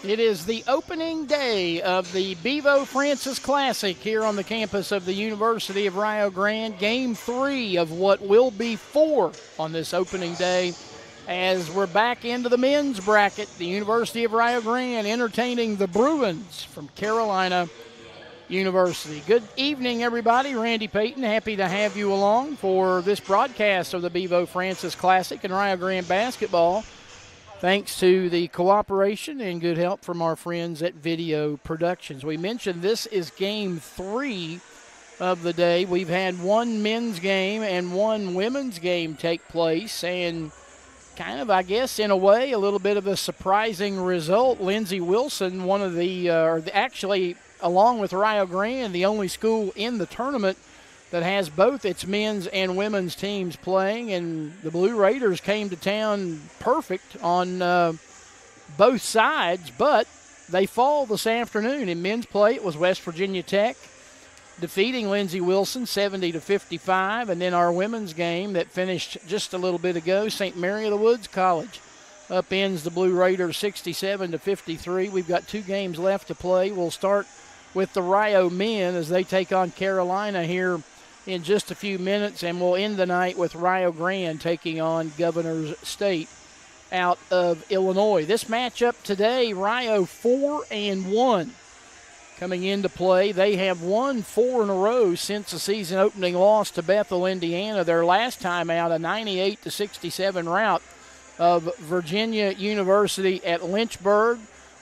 It is the opening day of the Bevo Francis Classic here on the campus of the University of Rio Grande. Game 3 of what will be 4 on this opening day as we're back into the men's bracket. The University of Rio Grande entertaining the Bruins from Carolina University. Good evening, everybody. Randy Payton, happy to have you along for this broadcast of the Bevo Francis Classic and Rio Grande basketball. Thanks to the cooperation and good help from our friends at Video Productions. We mentioned this is game 3 of the day. We've had one men's game and one women's game take place, and kind of, I guess, in a way, a little bit of a surprising result. Lindsey Wilson, one of actually, along with Rio Grande, the only school in the tournament that has both its men's and women's teams playing, and the Blue Raiders came to town perfect on both sides, but they fall this afternoon. In men's play, it was West Virginia Tech defeating Lindsey Wilson 70-55, and then our women's game that finished just a little bit ago, St. Mary of the Woods College upends the Blue Raiders 67-53. We've got 2 games left to play. We'll start with the Rio men as they take on Carolina here in just a few minutes, and we'll end the night with Rio Grande taking on Governor's State out of Illinois. This matchup today, Rio 4-1 coming into play. They have won 4 in a row since the season opening loss to Bethel, Indiana. Their last time out, a 98-67 rout of Virginia University at Lynchburg.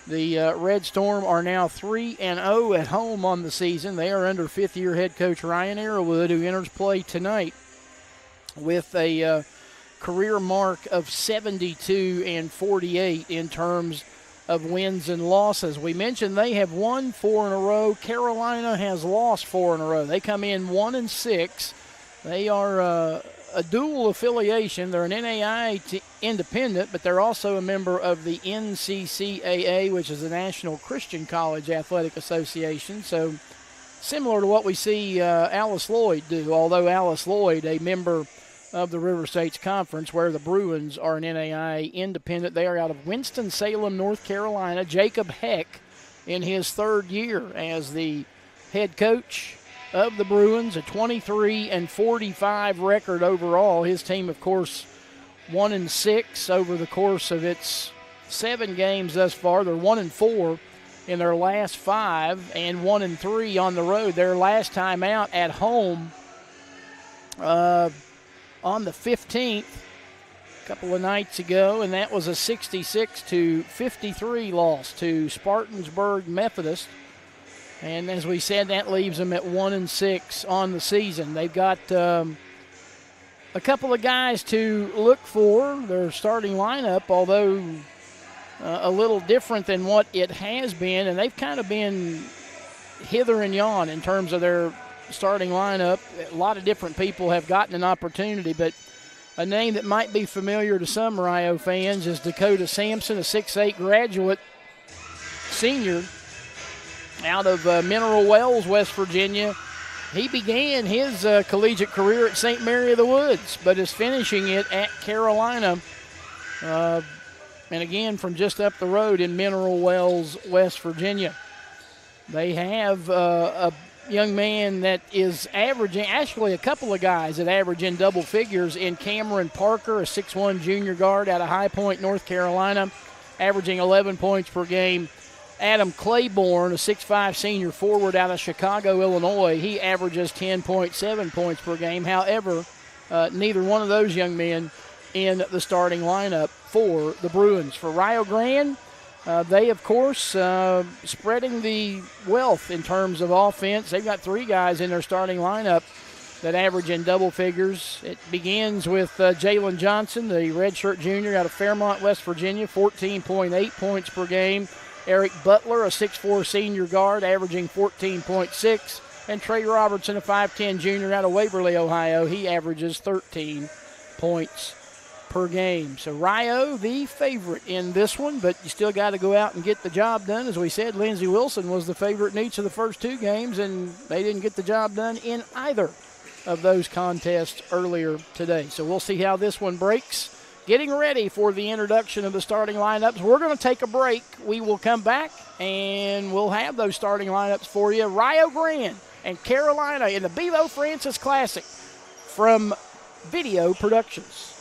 The Red Storm are now 3-0 at home on the season. They are under fifth-year head coach Ryan Arrowwood, who enters play tonight with a career mark of 72-48 in terms of wins and losses. We mentioned they have won 4 in a row. Carolina has lost 4 in a row. They come in 1-6. They are a dual affiliation. They're an NAI independent, but they're also a member of the NCCAA, which is the National Christian College Athletic Association. So similar to what we see Alice Lloyd do, although Alice Lloyd, a member of the River States Conference, where the Bruins are an NAI independent. They are out of Winston-Salem, North Carolina. Jacob Heck in his 3rd year as the head coach of the Bruins, a 23-45 record overall. His team, of course, 1-6 over the course of its 7 games thus far. They're 1-4 in their last 5 and 1-3 on the road. Their last time out at home on the 15th, a couple of nights ago, and that was a 66-53 loss to Spartansburg Methodist. And as we said, that leaves them at 1-6 on the season. They've got a couple of guys to look for. Their starting lineup, although a little different than what it has been, and they've kind of been hither and yon in terms of their starting lineup. A lot of different people have gotten an opportunity, but a name that might be familiar to some Rio fans is Dakota Sampson, a 6'8 graduate senior out of Mineral Wells, West Virginia. He began his collegiate career at St. Mary of the Woods, but is finishing it at Carolina. And again, from just up the road in Mineral Wells, West Virginia. They have a young man that is averaging, actually a couple of guys that average in double figures in Cameron Parker, a 6'1 junior guard out of High Point, North Carolina, averaging 11 points per game. Adam Claiborne, a 6'5 senior forward out of Chicago, Illinois, he averages 10.7 points per game. However, neither one of those young men in the starting lineup for the Bruins. For Rio Grande, they, of course, spreading the wealth in terms of offense. They've got 3 guys in their starting lineup that average in double figures. It begins with Jalen Johnson, the redshirt junior out of Fairmont, West Virginia, 14.8 points per game. Eric Butler, a 6'4 senior guard, averaging 14.6. And Trey Robertson, a 5'10 junior out of Waverly, Ohio. He averages 13 points per game. So Rio, the favorite in this one, but you still got to go out and get the job done. As we said, Lindsey Wilson was the favorite in each of the first 2 games, and they didn't get the job done in either of those contests earlier today. So we'll see how this one breaks. getting ready for the introduction of the starting lineups. We're going to take a break. We will come back, and we'll have those starting lineups for you. Rio Grande and Carolina in the Bevo Francis Classic from Video Productions.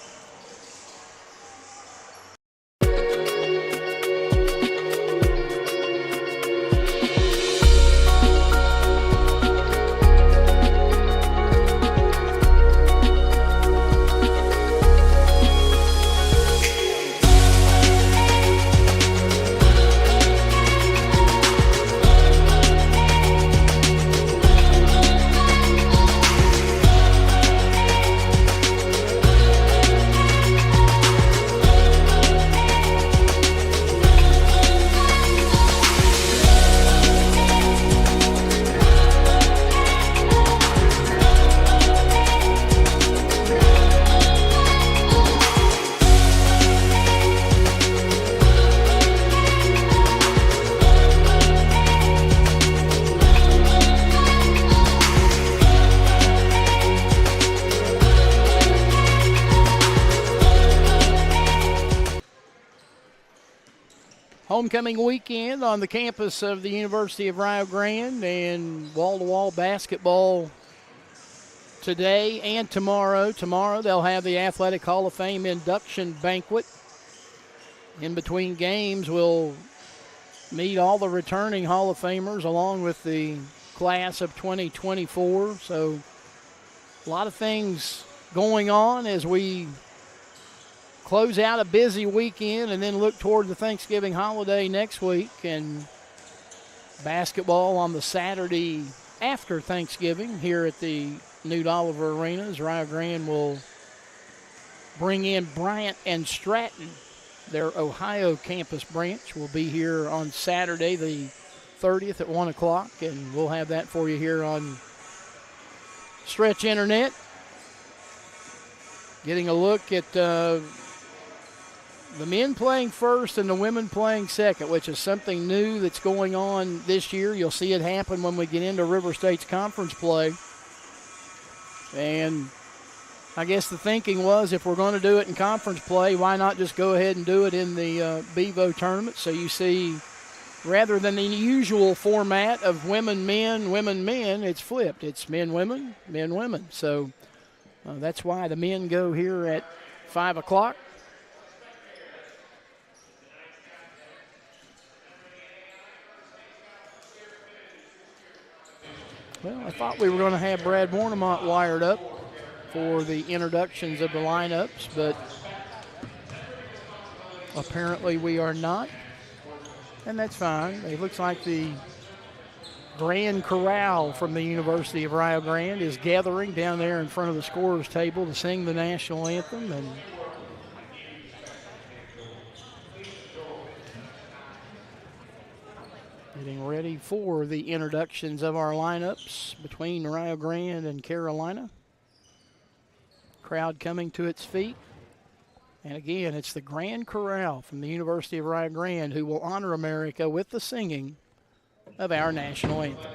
Homecoming weekend on the campus of the University of Rio Grande, and wall-to-wall basketball today and tomorrow. Tomorrow they'll have the Athletic Hall of Fame induction banquet. In between games, we'll meet all the returning Hall of Famers along with the class of 2024. So a lot of things going on as we close out a busy weekend and then look toward the Thanksgiving holiday next week, and basketball on the Saturday after Thanksgiving here at the Newt Oliver Arena as Rio Grande will bring in Bryant and Stratton. Their Ohio campus branch will be here on Saturday the 30th at 1 o'clock, and we'll have that for you here on Stretch Internet. Getting a look at the men playing first and the women playing second, which is something new that's going on this year. You'll see it happen when we get into River State's conference play. And I guess the thinking was, if we're going to do it in conference play, why not just go ahead and do it in the Bevo tournament? So you see, rather than the usual format of women, men, it's flipped. It's men, women. So that's why the men go here at 5 o'clock. Well, I thought we were going to have Brad Bornemont wired up for the introductions of the lineups, but apparently we are not, and that's fine. It looks like the Grand Chorale from the University of Rio Grande is gathering down there in front of the scorer's table to sing the national anthem, and getting ready for the introductions of our lineups between Rio Grande and Carolina. Crowd coming to its feet. And again, it's the Grand Chorale from the University of Rio Grande who will honor America with the singing of our national anthem.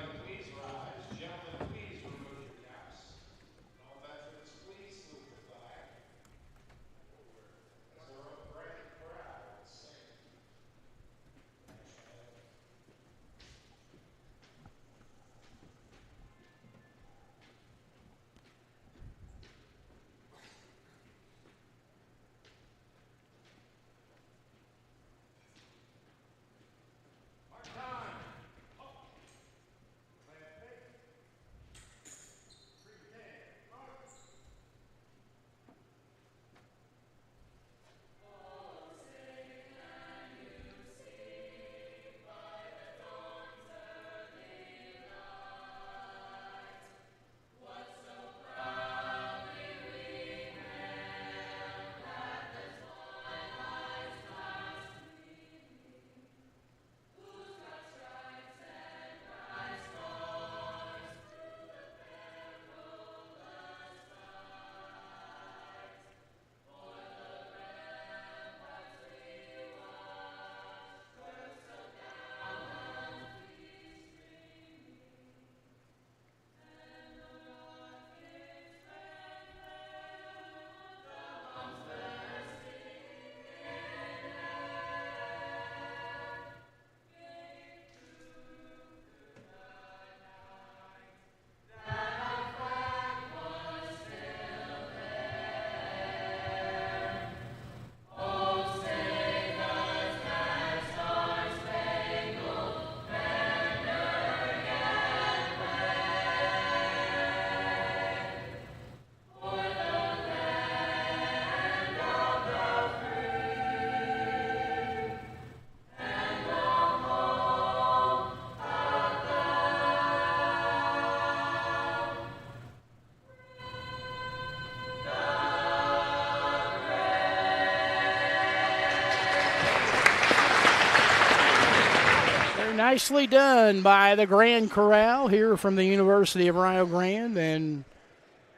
Nicely done by the Grand Corral here from the University of Rio Grande. And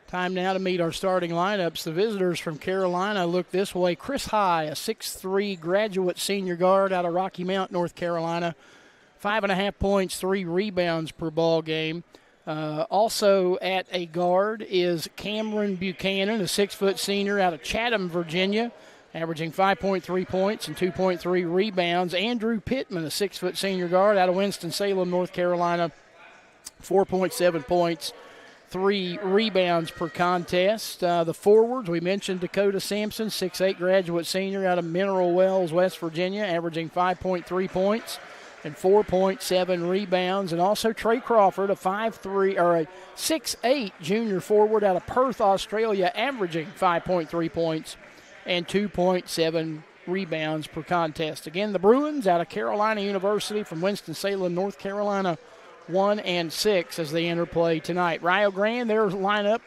time now to meet our starting lineups. The visitors from Carolina look this way. Chris High, a 6'3" graduate senior guard out of Rocky Mount, North Carolina. 5.5 points, 3 rebounds per ball game. Also at a guard is Cameron Buchanan, a 6-foot senior out of Chatham, Virginia, averaging 5.3 points and 2.3 rebounds. Andrew Pittman, a 6-foot senior guard out of Winston-Salem, North Carolina, 4.7 points, 3 rebounds per contest. The forwards, we mentioned Dakota Sampson, 6'8" graduate senior out of Mineral Wells, West Virginia, averaging 5.3 points and 4.7 rebounds. And also Trey Crawford, a 6'8" junior forward out of Perth, Australia, averaging 5.3 points and 2.7 rebounds per contest. Again, the Bruins out of Carolina University from Winston-Salem, North Carolina, 1-6 as they enter play tonight. Rio Grande, their lineup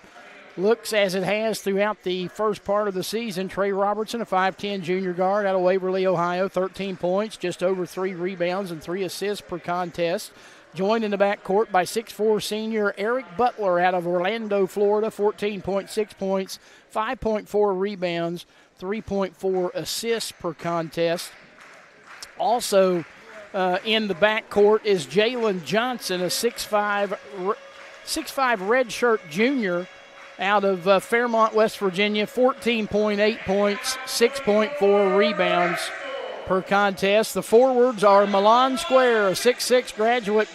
looks as it has throughout the first part of the season. Trey Robertson, a 5'10" junior guard out of Waverly, Ohio, 13 points, just over 3 rebounds and 3 assists per contest. Joined in the backcourt by 6'4" senior Eric Butler out of Orlando, Florida, 14.6 points, 5.4 rebounds, 3.4 assists per contest. Also in the backcourt is Jalen Johnson, a 6'5" redshirt junior out of Fairmont, West Virginia, 14.8 points, 6.4 rebounds per contest. The forwards are Milan Square, a 6'6" graduate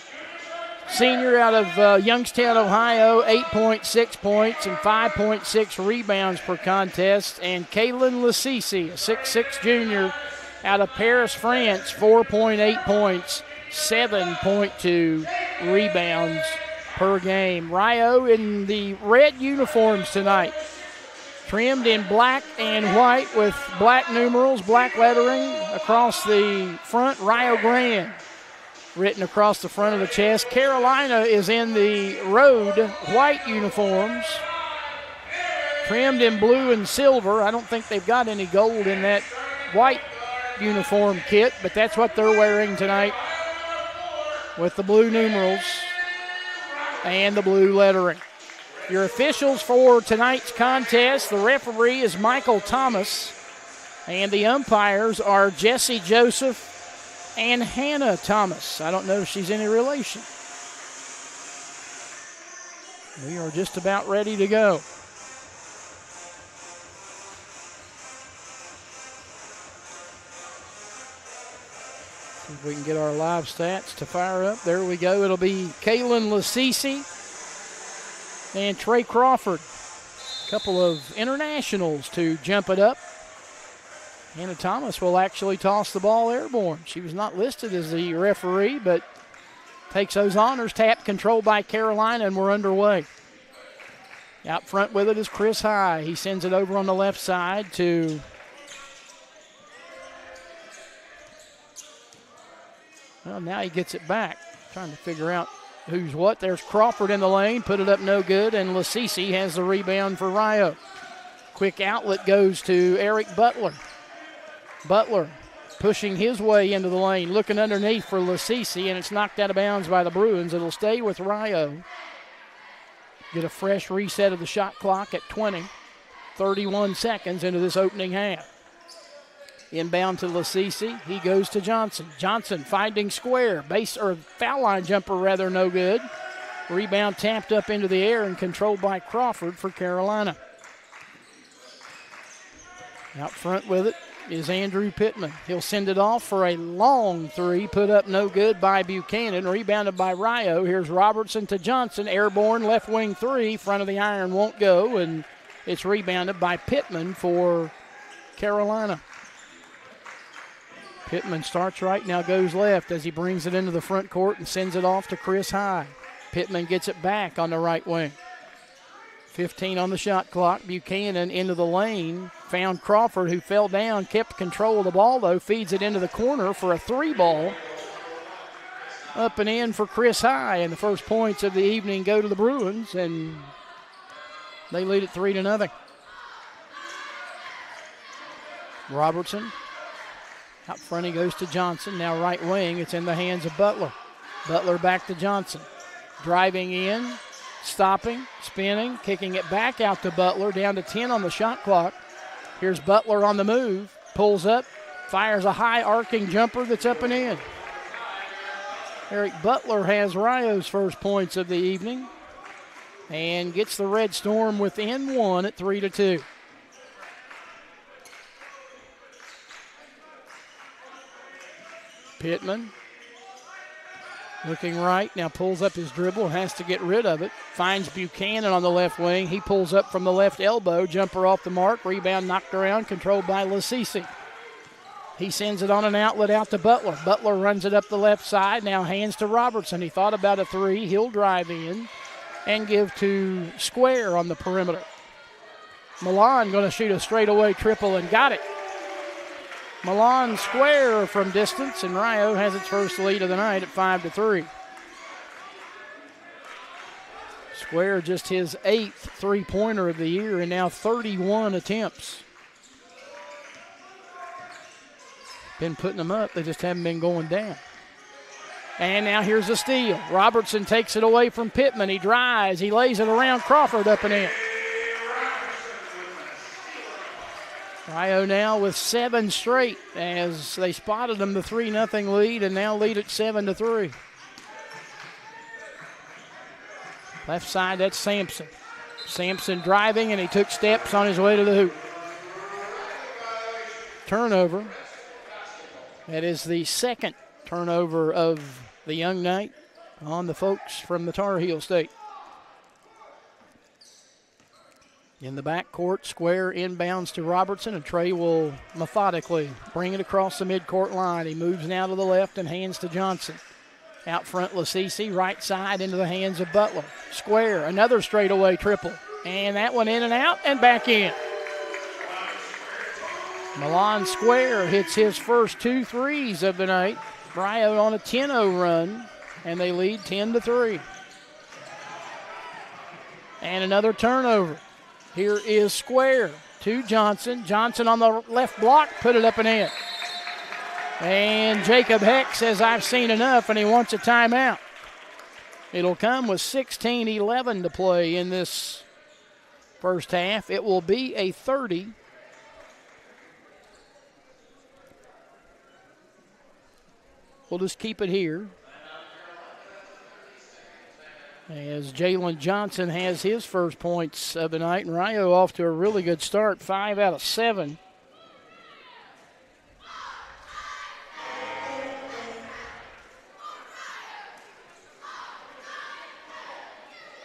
senior out of Youngstown, Ohio, 8.6 points and 5.6 rebounds per contest. And Kaylin Lassisi, a 6'6" junior out of Paris, France, 4.8 points, 7.2 rebounds per game. Rio in the red uniforms tonight, trimmed in black and white with black numerals, black lettering across the front. Rio Grande written across the front of the chest. Carolina is in the road white uniforms, trimmed in blue and silver. I don't think they've got any gold in that white uniform kit, but that's what they're wearing tonight with the blue numerals and the blue lettering. Your officials for tonight's contest, the referee is Michael Thomas, and the umpires are Jesse Joseph and Hannah Thomas. I don't know if she's any relation. We are just about ready to go. See if we can get our live stats to fire up. There we go. It'll be Kaylin Lassisi and Trey Crawford. A couple of internationals to jump it up. Hannah Thomas will actually toss the ball airborne. She was not listed as the referee, but takes those honors. Tap controlled by Carolina, and we're underway. Out front with it is Chris High. He sends it over on the left side to well, now he gets it back. Trying to figure out who's what. There's Crawford in the lane. Put it up no good, and Lassisi has the rebound for Rio. Quick outlet goes to Eric Butler. Butler pushing his way into the lane, looking underneath for Lassisi, and it's knocked out of bounds by the Bruins. It'll stay with Rio. Get a fresh reset of the shot clock at 31 seconds into this opening half. Inbound to Lassisi. He goes to Johnson. Johnson finding square. Foul line jumper rather no good. Rebound tapped up into the air and controlled by Crawford for Carolina. Out front with it is Andrew Pittman. He'll send it off for a long three. Put up no good by Buchanan. Rebounded by Rio. Here's Robertson to Johnson. Airborne left wing three. Front of the iron won't go, and it's rebounded by Pittman for Carolina. Pittman starts right, now goes left as he brings it into the front court and sends it off to Chris High. Pittman gets it back on the right wing. 15 on the shot clock. Buchanan into the lane. Found Crawford, who fell down, kept control of the ball, though. Feeds it into the corner for a 3-ball. Up and in for Chris High, and the first points of the evening go to the Bruins, and they lead it 3-0. Robertson Out front he goes to Johnson. Now right wing. It's in the hands of Butler. Butler back to Johnson. Driving in, stopping, spinning, kicking it back out to Butler. Down to 10 on the shot clock. Here's Butler on the move. Pulls up, fires a high arcing jumper that's up and in. Eric Butler has Rio's first points of the evening and gets the Red Storm within one at 3-2. Pittman looking right, now pulls up his dribble, has to get rid of it. Finds Buchanan on the left wing. He pulls up from the left elbow, jumper off the mark, rebound knocked around, controlled by Lasisi. He sends it on an outlet out to Butler. Butler runs it up the left side, now hands to Robertson. He thought about a three. He'll drive in and give to Square on the perimeter. Milan going to shoot a straightaway triple and got it. Milan Square from distance, and Rio has its first lead of the night at 5-3. Square just his 8th three-pointer of the year and now 31 attempts. Been putting them up, they just haven't been going down. And now here's a steal. Robertson takes it away from Pittman. He drives, he lays it around Crawford up and in. Rio now with 7 straight as they spotted them the 3-0 lead and now lead at 7-3. Left side, that's Sampson. Sampson driving, and he took steps on his way to the hoop. Turnover. That is the second turnover of the young night on the folks from the Tar Heel State. In the backcourt, Square inbounds to Robertson, and Trey will methodically bring it across the midcourt line. He moves now to the left and hands to Johnson. Out front, Lasisi, right side into the hands of Butler. Square, another straightaway triple. And that one in and out and back in. Milan Square hits his first 2 threes of the night. Rio on a 10-0 run, and they lead 10-3. And another turnover. Here is Square to Johnson. Johnson on the left block, put it up and in. And Jacob Heck says, I've seen enough, and he wants a timeout. It'll come with 16:11 to play in this first half. It will be a 30. We'll just keep it here. As Jalen Johnson has his first points of the night, and Rio off to a really good start, 5 out of 7.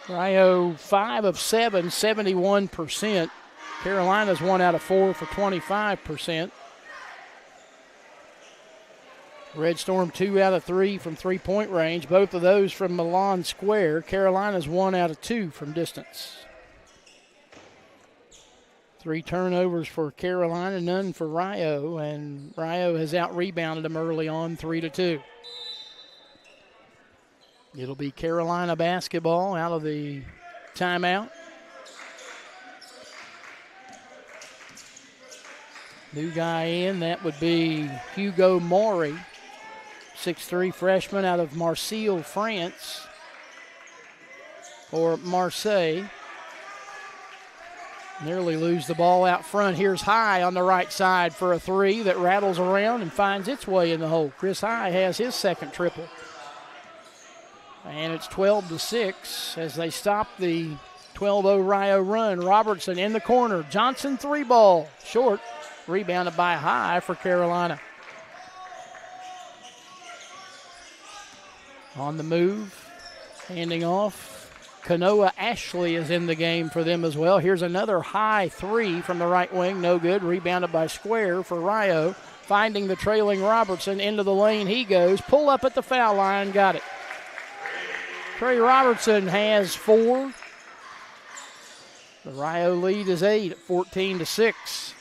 Rio 5 of 7, 71%. Carolina's 1 out of 4 for 25%. Red Storm 2 out of 3 from three-point range. Both of those from Milan Square. Carolina's 1 out of 2 from distance. 3 turnovers for Carolina, none for Rio, and Rio has out-rebounded them early on 3-2. It'll be Carolina basketball out of the timeout. New guy in, that would be Hugo Maury, 6'3" freshman out of Marseille, France, or Marseille. Nearly lose the ball out front. Here's High on the right side for a 3 that rattles around and finds its way in the hole. Chris High has his second triple. And it's 12-6 as they stop the 12-0 Rio run. Robertson in the corner. Johnson 3-ball. Short. Rebounded by High for Carolina. On the move. Handing off. Kanoa Ashley is in the game for them as well. Here's another High 3 from the right wing. No good. Rebounded by Square for Rio. Finding the trailing Robertson. Into the lane he goes. Pull up at the foul line. Got it. Trey Robertson has 4. The Rio lead is 8 at 14-6.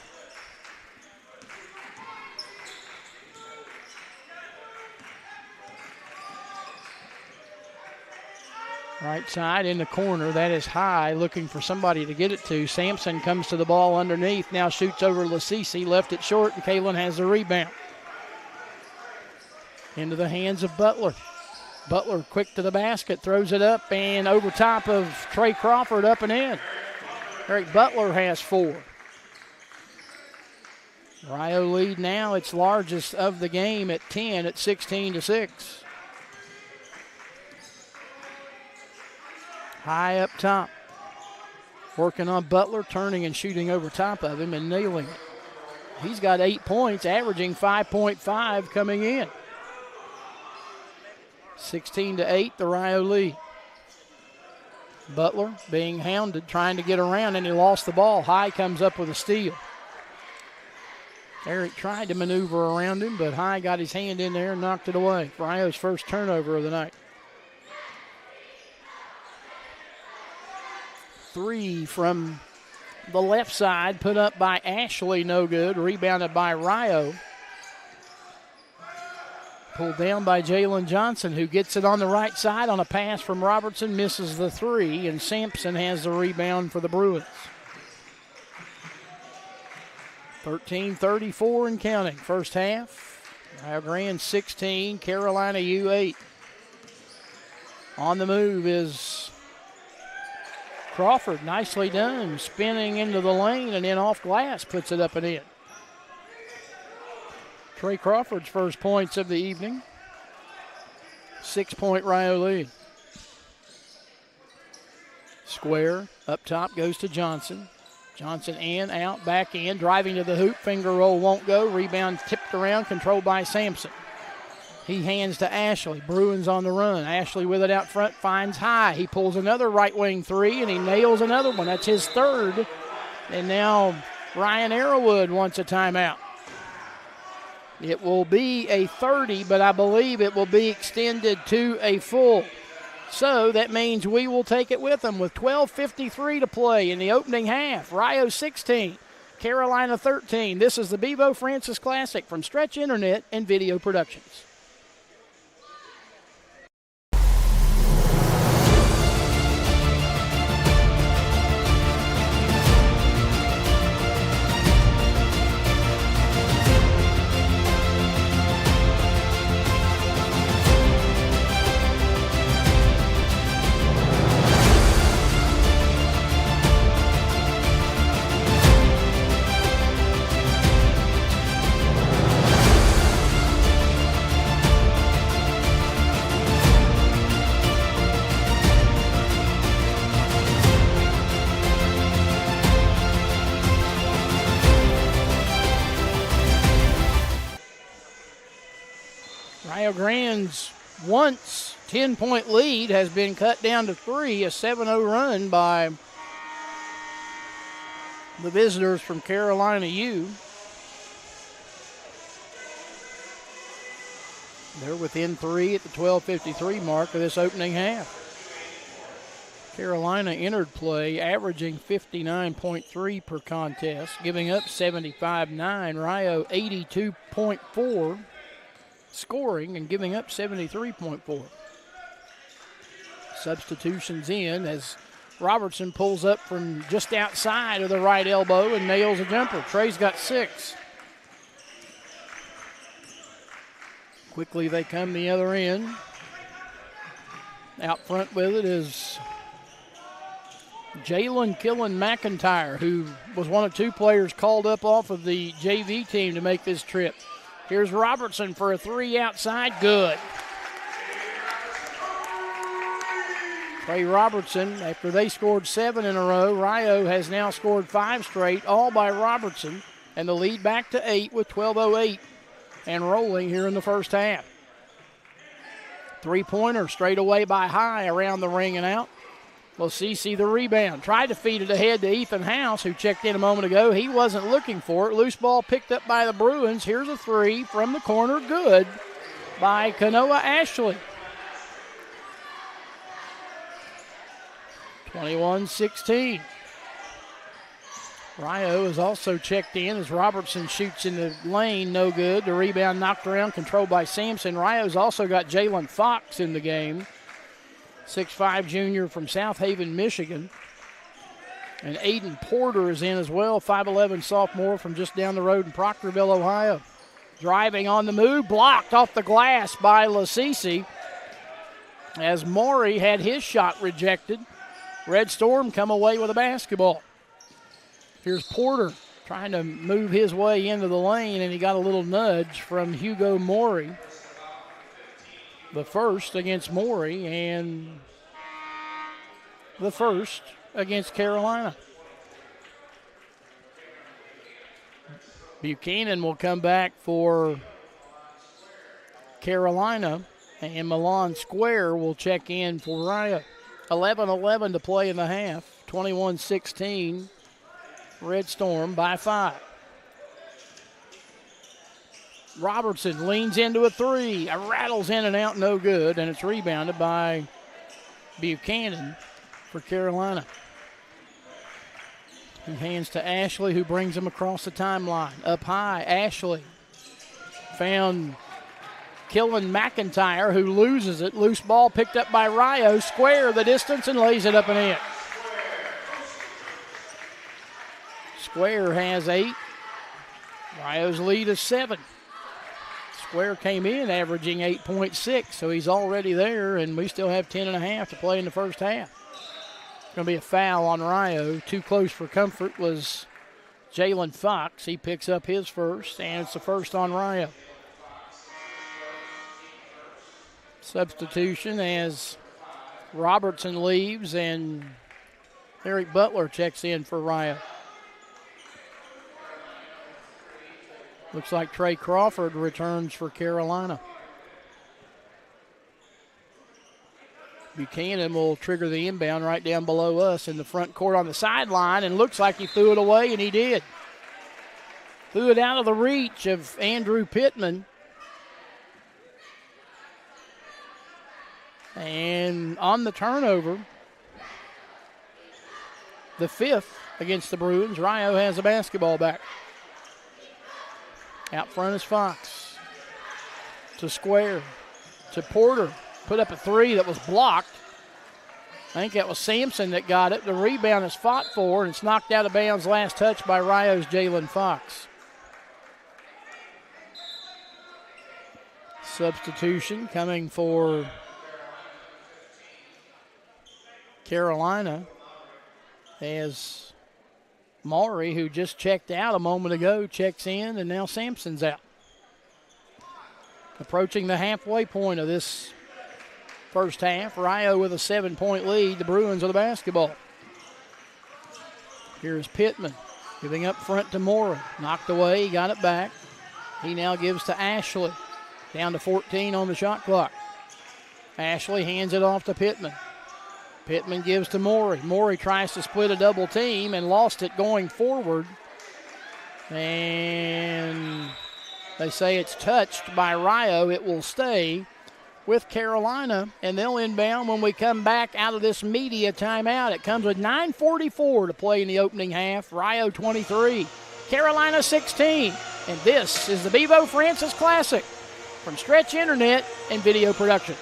Right side in the corner, that is High, looking for somebody to get it to. Sampson comes to the ball underneath, now shoots over Lasisi, left it short, and Kalen has the rebound. into the hands of Butler. Butler quick to the basket, throws it up, and over top of Trey Crawford, up and in. Eric Butler has 4. Rio lead now, its largest of the game at 10 at 16-6. High up top. Working on Butler, turning and shooting over top of him and nailing it. He's got 8 points, averaging 5.5 coming in. 16-8, the Rio lead. Butler being hounded, trying to get around, and he lost the ball. High comes up with a steal. Eric tried to maneuver around him, but High got his hand in there and knocked it away. Rio's first turnover of the night. 3 from the left side, put up by Ashley, no good. Rebounded by Rio. Pulled down by Jalen Johnson, who gets it on the right side on a pass from Robertson, misses the 3, and Sampson has the rebound for the Bruins. 13:34 and counting, first half. Rio Grande 16, Carolina U 8. On the move is Crawford, nicely done, spinning into the lane and then off glass, puts it up and in. Trey Crawford's first points of the evening. 6-point Rio lead. Square, up top goes to Johnson. Johnson in, out, back in, driving to the hoop, finger roll won't go, rebound tipped around, controlled by Sampson. He hands to Ashley. Bruins on the run. Ashley with it out front, finds High. He pulls another right wing 3, and he nails another one. That's his 3rd. And now Ryan Arrowwood wants a timeout. It will be a 30, but I believe it will be extended to a full. So that means we will take it with them with 12:53 to play in the opening half. Rio 16, Carolina 13. This is the Bevo Francis Classic from Stretch Internet and Video Productions. Rio Grande's once 10-point lead has been cut down to 3, a 7-0 run by the visitors from Carolina U. They're within 3 at the 12:53 mark of this opening half. Carolina entered play averaging 59.3 per contest, giving up 75.9. Rio 82.4 scoring and giving up 73.4. Substitutions in as Robertson pulls up from just outside of the right elbow and nails a jumper. Trey's got 6. Quickly they come the other end. Out front with it is Jalen Killen McIntyre, who was one of 2 players called up off of the JV team to make this trip. Here's Robertson for a 3 outside, good. Trey Robertson, after they scored 7 in a row, Rio has now scored 5 straight, all by Robertson, and the lead back to 8 with 12:08 and rolling here in the first half. 3-pointer straight away by High around the ring and out. Lacisi the rebound. Tried to feed it ahead to Ethan House, who checked in a moment ago. He wasn't looking for it. Loose ball picked up by the Bruins. Here's a 3 from the corner. Good by Kanoa Ashley. 21-16. Rio is also checked in as Robertson shoots in the lane. No good. The rebound knocked around, controlled by Sampson. Rio's also got Jalen Fox in the game. 6'5" junior from South Haven, Michigan. And Aiden Porter is in as well, 5'11" sophomore from just down the road in Proctorville, Ohio. Driving on the move, blocked off the glass by Lasisi as Maury had his shot rejected. Red Storm come away with a basketball. Here's Porter trying to move his way into the lane, and he got a little nudge from Hugo Maury. The first against Maury and the first against Carolina. Buchanan will come back for Carolina, and Milan Square will check in for Rio. 11-11 to play in the half. 21-16. Red Storm by 5. Robertson leans into a three. Rattles in and out, no good, and it's rebounded by Buchanan for Carolina. He hands to Ashley, who brings him across the timeline. Up high, Ashley found Killen McIntyre, who loses it. Loose ball picked up by Rio. Square the distance and lays it up and in. Square has 8. Rio's lead is 7. Square came in averaging 8.6, so he's already there, and we still have 10.5 to play in the first half. Going to be a foul on Rio. Too close for comfort was Jalen Fox. He picks up his first, and it's the first on Rio. Substitution as Robertson leaves and Eric Butler checks in for Rio. Looks like Trey Crawford returns for Carolina. Buchanan will trigger the inbound right down below us in the front court on the sideline, and looks like he threw it away, and he did. Threw it out of the reach of Andrew Pittman. And on the turnover, the 5th against the Bruins, Rio has the basketball back. Out front is Fox. To Square. To Porter. Put up a three that was blocked. I think that was Sampson that got it. The rebound is fought for, and it's knocked out of bounds. Last touch by Rio's Jalen Fox. Substitution coming for Carolina as Maury, who just checked out a moment ago, checks in, and now Sampson's out. Approaching the halfway point of this first half, Rio with a 7-point lead. The Bruins with the basketball. Here's Pittman giving up front to Maury. Knocked away, he got it back. He now gives to Ashley. Down to 14 on the shot clock. Ashley hands it off to Pittman. Pittman gives to Maury. Maury tries to split a double team and lost it going forward. And they say it's touched by Rio. It will stay with Carolina, and they'll inbound when we come back out of this media timeout. It comes with 9:44 to play in the opening half. Rio 23, Carolina 16. And this is the Bevo Francis Classic from Stretch Internet and Video Productions.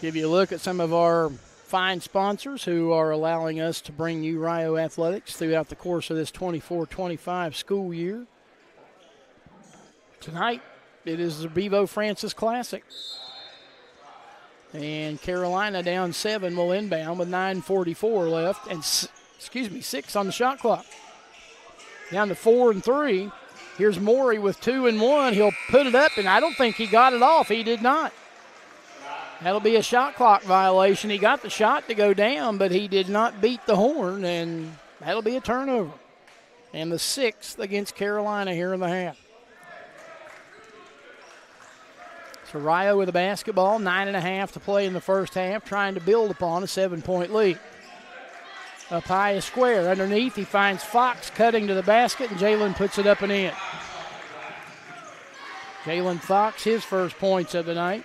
Give you a look at some of our fine sponsors who are allowing us to bring you Rio Athletics throughout the course of this 24-25 school year. Tonight, it is the Bevo Francis Classic. And Carolina down 7 will inbound with 9:44 left and 6 on the shot clock. Down to 4 and 3. Here's Morey with 2 and 1. He'll put it up, and I don't think he got it off. He did not. That'll be a shot clock violation. He got the shot to go down, but he did not beat the horn, and that'll be a turnover. And the 6th against Carolina here in the half. So Rio with the basketball, 9.5 to play in the first half, trying to build upon a 7-point lead. Up high is Square. Underneath, he finds Fox cutting to the basket, and Jalen puts it up and in. Jalen Fox, his first points of the night.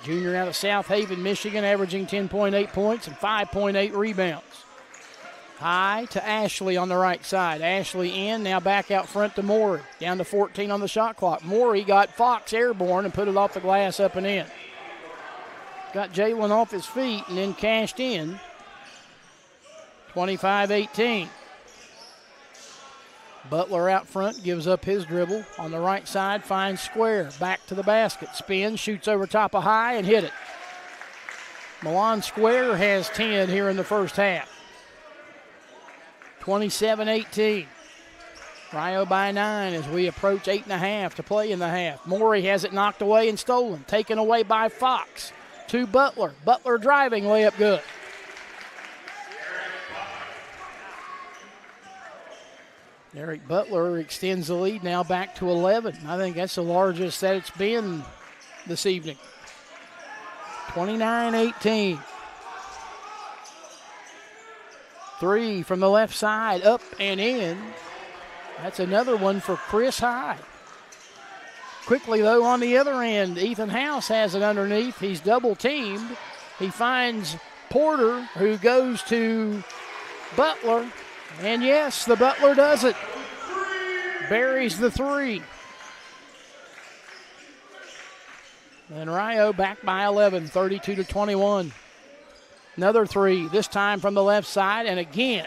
Junior out of South Haven, Michigan, averaging 10.8 points and 5.8 rebounds. High to Ashley on the right side. Ashley in, now back out front to Morey. Down to 14 on the shot clock. Morey got Fox airborne and put it off the glass up and in. Got Jalen off his feet and then cashed in. 25-18. Butler out front, gives up his dribble. On the right side, finds Square. Back to the basket. Spins, shoots over top of High and hit it. Milan Square has 10 here in the first half. 27-18. Rio by 9 as we approach 8.5 to play in the half. Morey has it knocked away and stolen. Taken away by Fox. To Butler. Butler driving, layup good. Eric Butler extends the lead now back to 11. I think that's the largest that it's been this evening. 29-18. 3 from the left side, up and in. That's another one for Chris High. Quickly, though, on the other end, Ethan House has it underneath. He's double-teamed. He finds Porter, who goes to Butler. And, yes, the Butler does it. Buries the 3. And Rio back by 11, 32-21. Another 3, this time from the left side, and again.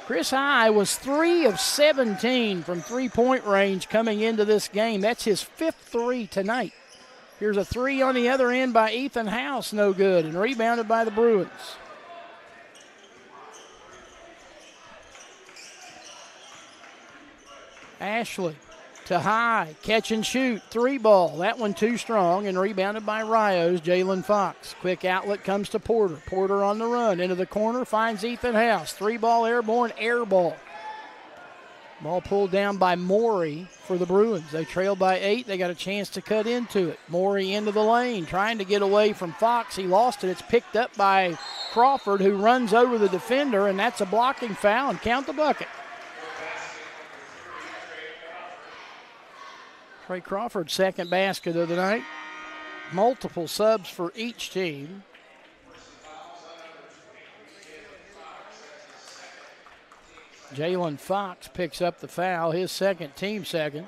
Chris High was 3 of 17 from three-point range coming into this game. That's his 5th 3 tonight. Here's a 3 on the other end by Ethan House, no good, and rebounded by the Bruins. Ashley to High, catch and shoot, 3 ball. That one too strong and rebounded by Rio's Jalen Fox. Quick outlet comes to Porter. Porter on the run, into the corner, finds Ethan House. 3 ball airborne, air ball. Ball pulled down by Morey for the Bruins. They trailed by 8. They got a chance to cut into it. Morey into the lane, trying to get away from Fox. He lost it. It's picked up by Crawford, who runs over the defender, and that's a blocking foul, and count the bucket. Trey Crawford's second basket of the night. Multiple subs for each team. Jalen Fox picks up the foul, his second, team second.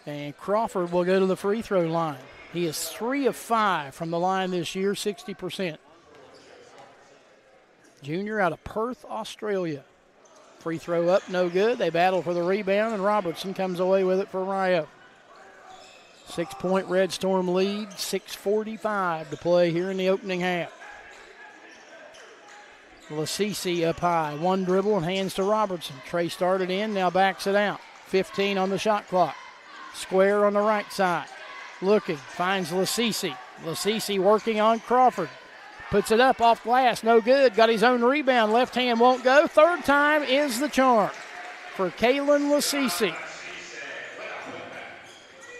And Crawford will go to the free throw line. He is 3 of 5 from the line this year, 60%. Junior out of Perth, Australia. Free throw up, no good. They battle for the rebound, and Robertson comes away with it for Rio. 6-point Red Storm lead, 6:45 to play here in the opening half. Lasisi up high, 1 dribble and hands to Robertson. Trey started in, now backs it out. 15 on the shot clock. Square on the right side. Looking, finds Lasisi. Lasisi working on Crawford. Puts it up off glass, no good. Got his own rebound, left hand won't go. Third time is the charm for Kalen Lasisi.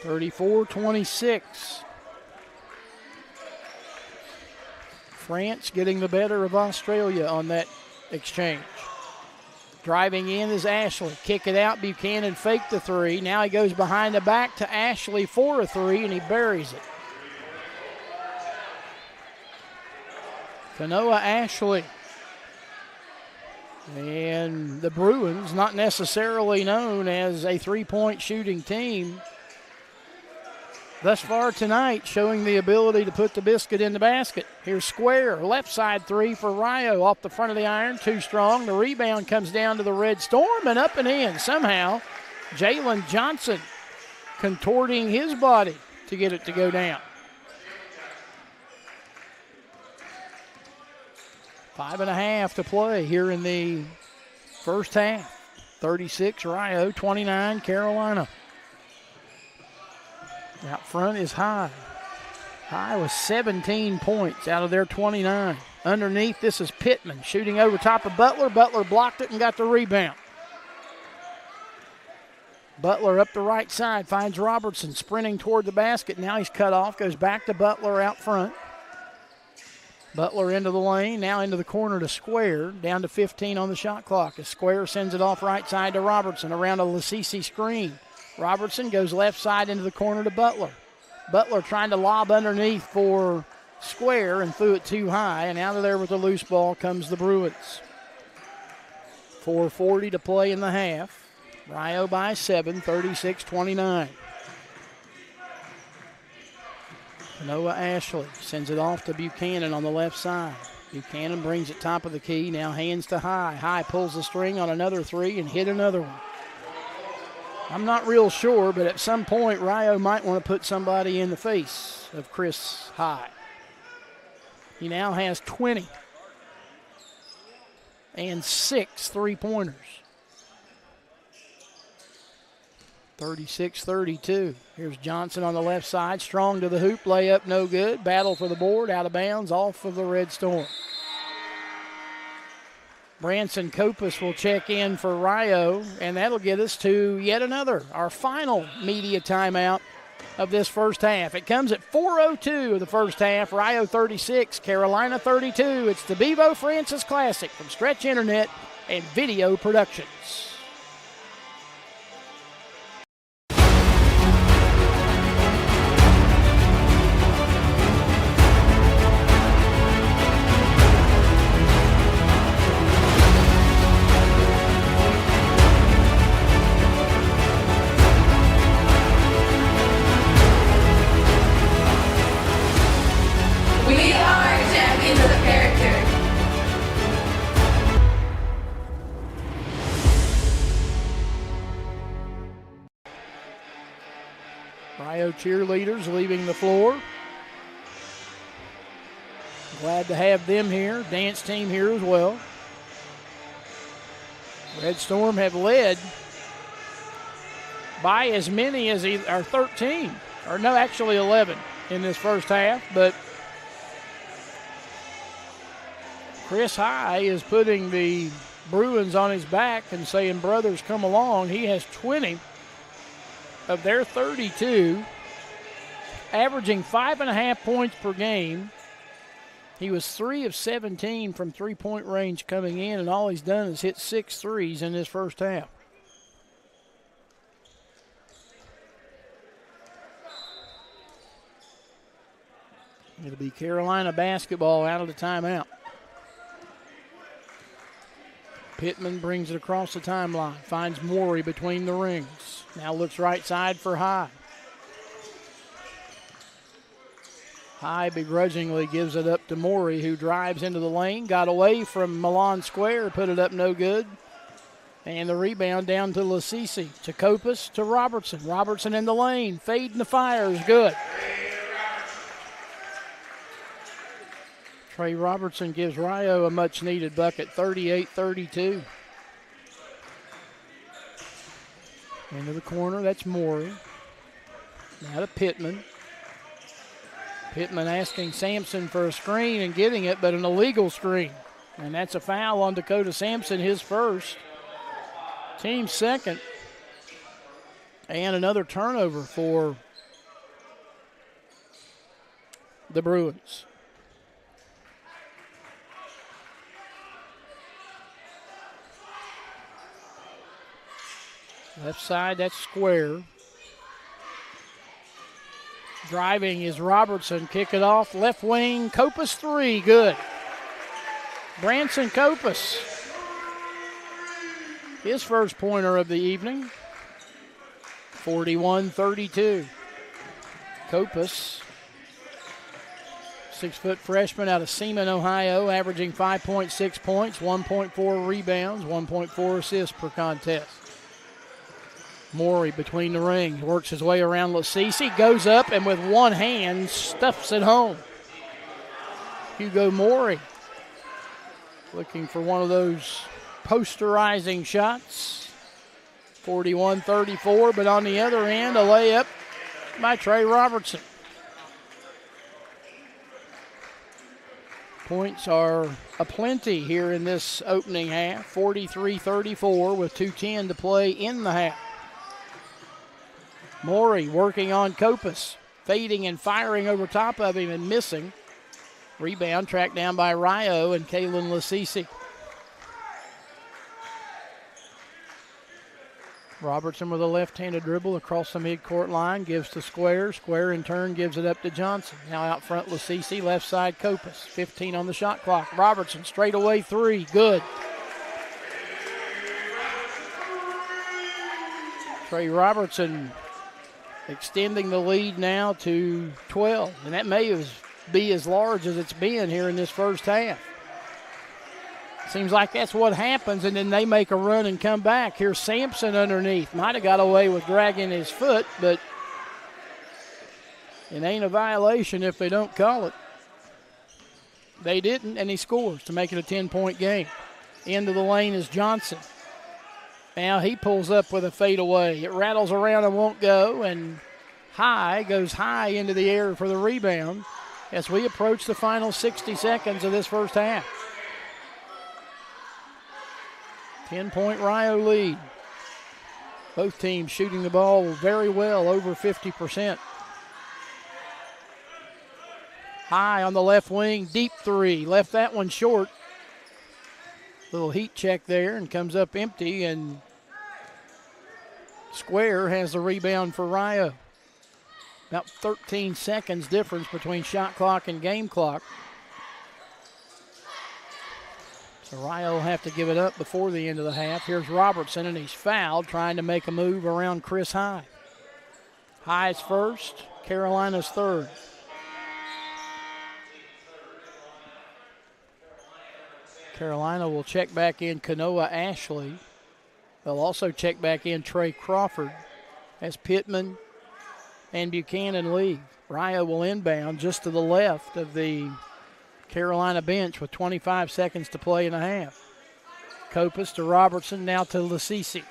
34-26. France getting the better of Australia on that exchange. Driving in is Ashley. Kick it out, Buchanan faked the 3. Now he goes behind the back to Ashley for a 3, and he buries it. Kanoa Ashley. And the Bruins, not necessarily known as a 3-point shooting team, thus far tonight, showing the ability to put the biscuit in the basket. Here's Square, left side 3 for Rio, off the front of the iron, too strong. The rebound comes down to the Red Storm and up and in. Somehow, Jalen Johnson contorting his body to get it to go down. 5.5 to play here in the first half. 36 Rio, 29 Carolina. Out front is High. High with 17 points out of their 29. Underneath, this is Pittman shooting over top of Butler. Butler blocked it and got the rebound. Butler up the right side, finds Robertson sprinting toward the basket. Now he's cut off, goes back to Butler out front. Butler into the lane, now into the corner to Square, down to 15 on the shot clock. As Square sends it off right side to Robertson, around a Lasisi screen. Robertson goes left side into the corner to Butler. Butler trying to lob underneath for Square and threw it too high, and out of there with the loose ball comes the Bruins. 4:40 to play in the half. Rio by 7, 36-29. Noah Ashley sends it off to Buchanan on the left side. Buchanan brings it top of the key, now hands to High. High pulls the string on another three and hit another one. I'm not real sure, but at some point Rio might want to put somebody in the face of Chris High. He now has 20 and 6 3-pointers. 36-32. Here's Johnson on the left side, strong to the hoop, layup no good. Battle for the board, out of bounds, off of the Red Storm. Branson Copus will check in for Rio, and that'll get us to yet another, our final media timeout of this first half. It comes at 4:02 of the first half. Rio 36, Carolina 32. It's the Bevo Francis Classic from Stretch Internet and Video Productions. Rio cheerleaders leaving the floor. Glad to have them here. Dance team here as well. Red Storm have led by as many as 13, or no, actually 11 in this first half, but Chris High is putting the Bruins on his back and saying, brothers, come along. He has 20 of their 32, averaging 5.5 points per game. He was 3 of 17 from three-point range coming in, and all he's done is hit 6 threes in this first half. It'll be Carolina basketball out of the timeout. Pittman brings it across the timeline, finds Morey between the rings. Now looks right side for High. High begrudgingly gives it up to Morey, who drives into the lane, got away from Milan Square, put it up no good. And the rebound down to Lasisi, to Copus, to Robertson. Robertson in the lane, fading the fire is good. Trey Robertson gives Rio a much-needed bucket, 38-32. Into the corner, that's Morey. Now to Pittman. Pittman asking Sampson for a screen and getting it, but an illegal screen. And that's a foul on Dakota Sampson, his first. Team second. And another turnover for the Bruins. Left side, that's Square. Driving is Robertson. Kick it off. Left wing, Copus 3. Good. Branson Copus. His first pointer of the evening. 41-32. Copus, 6-foot freshman out of Seaman, Ohio, averaging 5.6 points, 1.4 rebounds, 1.4 assists per contest. Morey between the rings, works his way around Lasisi, goes up and with one hand stuffs it home. Hugo Morey looking for one of those posterizing shots. 41-34, but on the other end, a layup by Trey Robertson. Points are aplenty here in this opening half, 43-34 with 2:10 to play in the half. Morey working on Kopus, fading and firing over top of him and missing. Rebound tracked down by Rio and Kalen Lasisi. Robertson with a left-handed dribble across the midcourt line, gives to Square. Square in turn gives it up to Johnson. Now out front, Lasisi, left side, Kopus. 15 on the shot clock. Robertson straight away three, good. Trey Robertson extending the lead now to 12, and that may be as large as it's been here in this first half. Seems like that's what happens, and then they make a run and come back. Here's Sampson underneath. Might have got away with dragging his foot, but it ain't a violation if they don't call it. They didn't, and he scores to make it a 10-point game. Into the lane is Johnson. Now he pulls up with a fadeaway. It rattles around and won't go, and goes high into the air for the rebound as we approach the final 60 seconds of this first half. 10-point Rio lead. Both teams shooting the ball very well, over 50%. High on the left wing, deep three. Left that one short. Little heat check there and comes up empty, and Square has the rebound for Rio. About 13 seconds difference between shot clock and game clock. So Rio will have to give it up before the end of the half. Here's Robertson, and he's fouled, trying to make a move around Chris High. High's first, Carolina's third. Carolina will check back in Kanoa Ashley. They'll also check back in Trey Crawford as Pittman and Buchanan leave. Rio will inbound just to the left of the Carolina bench with 25 seconds to play in the half. Kopus to Robertson, now to Lasisi.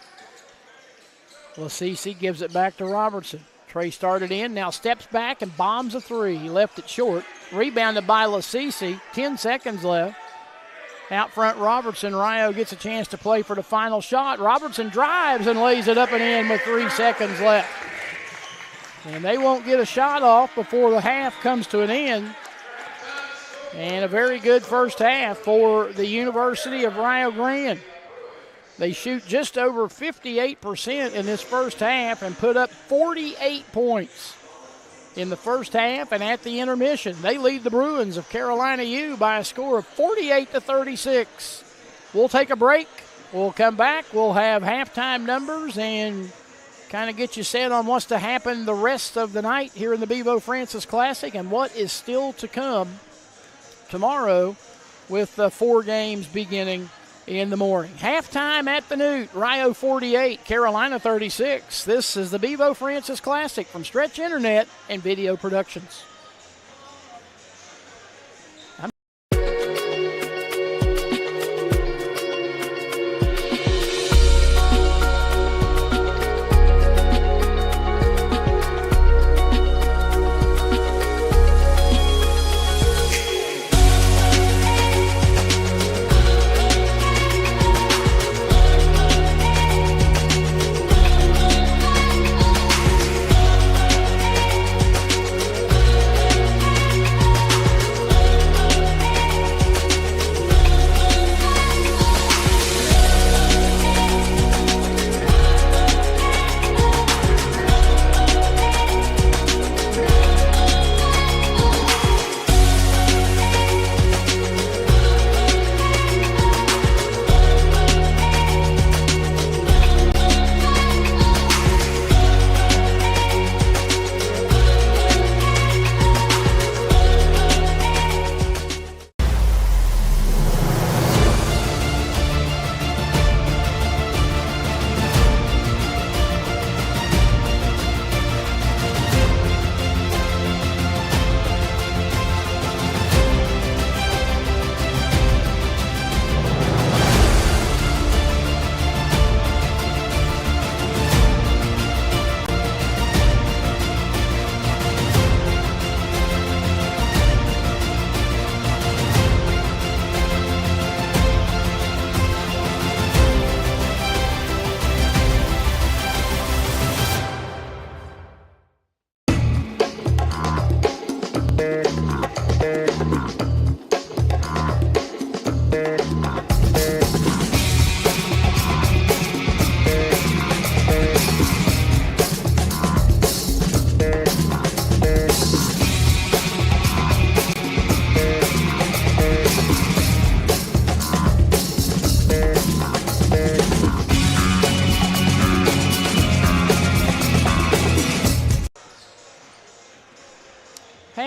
Lasisi gives it back to Robertson. Trey started in, now steps back and bombs a three. He left it short. Rebounded by Lasisi, 10 seconds left. Out front, Robertson. Rio gets a chance to play for the final shot. Robertson drives and lays it up and in with 3 seconds left. And they won't get a shot off before the half comes to an end. And a very good first half for the University of Rio Grande. They shoot just over 58% in this first half and put up 48 points in the first half. And at the intermission, they lead the Bruins of Carolina U by a score of 48-36. We'll take a break. We'll come back. We'll have halftime numbers and kind of get you set on what's to happen the rest of the night here in the Bevo Francis Classic and what is still to come tomorrow with 4 games beginning in the morning. Halftime at the Newt, Rio 48, Carolina 36. This is the Bevo Francis Classic from Stretch Internet and Video Productions.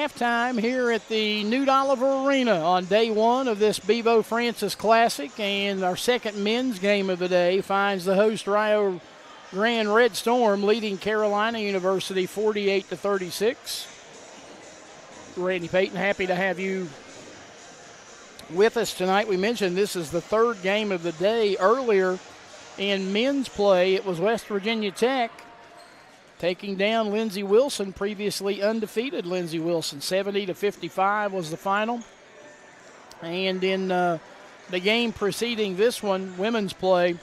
halftime here at the Newt Oliver Arena on day one of this Bevo Francis Classic. And our second men's game of the day finds the host Rio Grande Red Storm leading Carolina University 48-36. Randy Payton, happy to have you with us tonight. We mentioned this is the third game of the day. Earlier in men's play, it was West Virginia Tech taking down Lindsey Wilson, previously undefeated Lindsey Wilson. 70-55 was the final. And in the game preceding this one, women's play,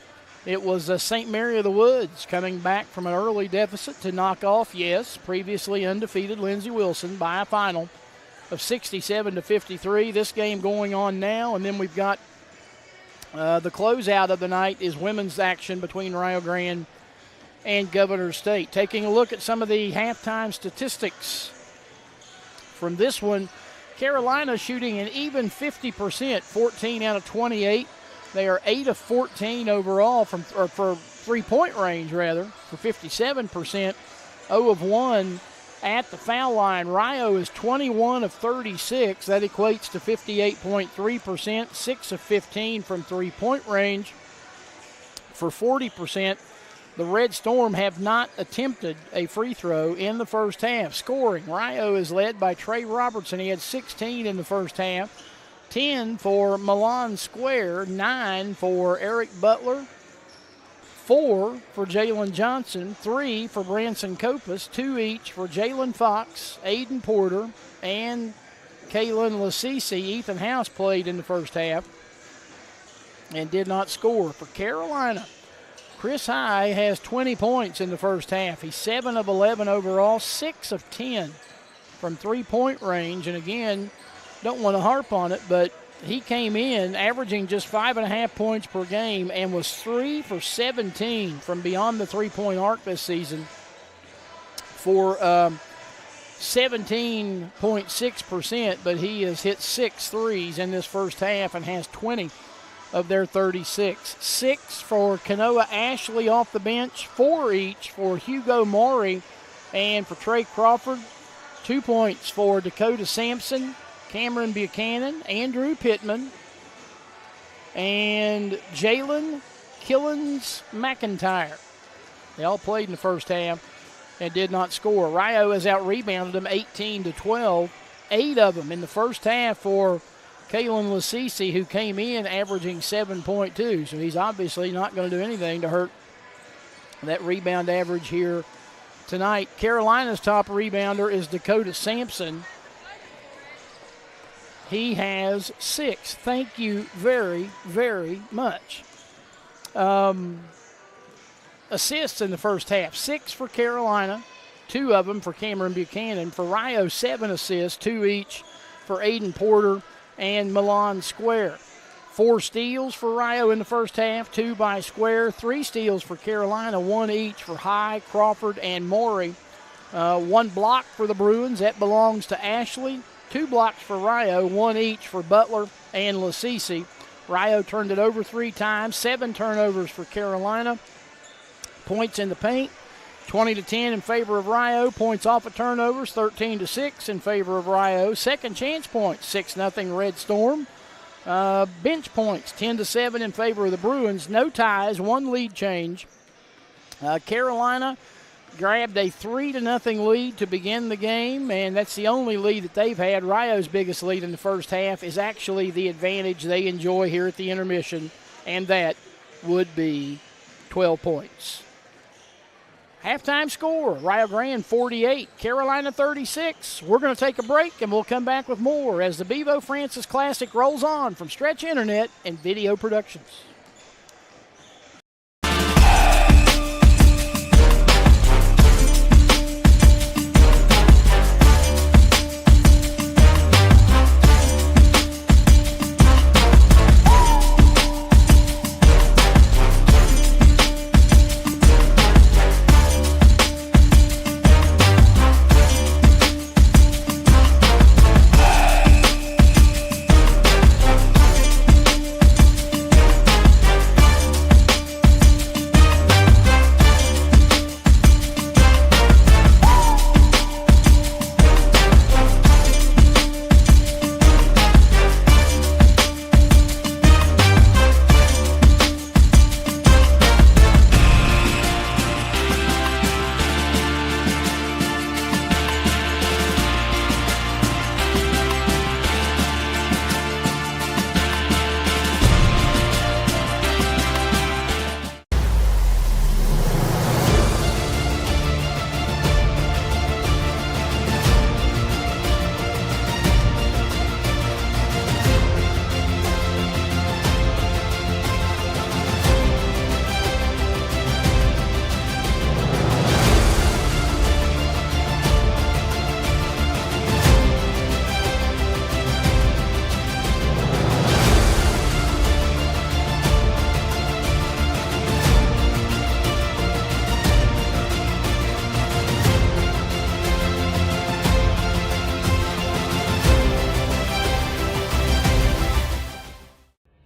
it was St. Mary of the Woods coming back from an early deficit to knock off, yes, previously undefeated Lindsey Wilson by a final of 67-53. This game going on now, and then we've got the closeout of the night is women's action between Rio Grande and Governor State. Taking a look at some of the halftime statistics from this one, Carolina shooting an even 50%, 14 out of 28. They are 8 of 14 overall for three-point range, rather, for 57%, 0 of 1 at the foul line. Rio is 21 of 36. That equates to 58.3%, 6 of 15 from three-point range for 40%. The Red Storm have not attempted a free throw in the first half. Scoring, Rio is led by Trey Robertson. He had 16 in the first half. 10 for Milan Square, 9 for Eric Butler, 4 for Jalen Johnson, 3 for Branson Copas, 2 each for Jalen Fox, Aiden Porter, and Kaylin Lasisi. Ethan House played in the first half and did not score. For Carolina, Chris High has 20 points in the first half. He's 7 of 11 overall, 6 of 10 from three-point range. And again, don't want to harp on it, but he came in averaging just 5.5 points per game and was 3 for 17 from beyond the three-point arc this season for 17.6%, but he has hit 6 threes in this first half and has 20 of their 36. 6 for Kanoa Ashley off the bench, 4 each for Hugo Maury and for Trey Crawford. 2 points for Dakota Sampson, Cameron Buchanan, Andrew Pittman, and Jalen Killens McIntyre. They all played in the first half and did not score. Rio has out-rebounded them 18-12, 8 of them in the first half for Kaylin Lasisi, who came in averaging 7.2. So he's obviously not going to do anything to hurt that rebound average here tonight. Carolina's top rebounder is Dakota Sampson. He has 6. Thank you very, very much. Assists in the first half. 6 for Carolina, 2 of them for Cameron Buchanan. For Rio, 7 assists, 2 each for Aiden Porter and Milan Square. 4 steals for Rio in the first half, 2 by Square. 3 steals for Carolina, 1 each for High, Crawford, and Maury. 1 block for the Bruins. That belongs to Ashley. 2 blocks for Rio, 1 each for Butler and Lasisi. Rio turned it over 3 times, 7 turnovers for Carolina. Points in the paint, 20-10 in favor of Rio. Points off of turnovers, 13-6 in favor of Rio. Second chance points, 6-0 Red Storm. Bench points, 10-7 in favor of the Bruins. No ties, 1 lead change. Carolina grabbed a 3-0 lead to begin the game, and that's the only lead that they've had. Rio's biggest lead in the first half is actually the advantage they enjoy here at the intermission, and that would be 12 points. Halftime score, Rio Grande 48, Carolina 36. We're going to take a break, and we'll come back with more as the Bevo Francis Classic rolls on from Stretch Internet and Video Productions.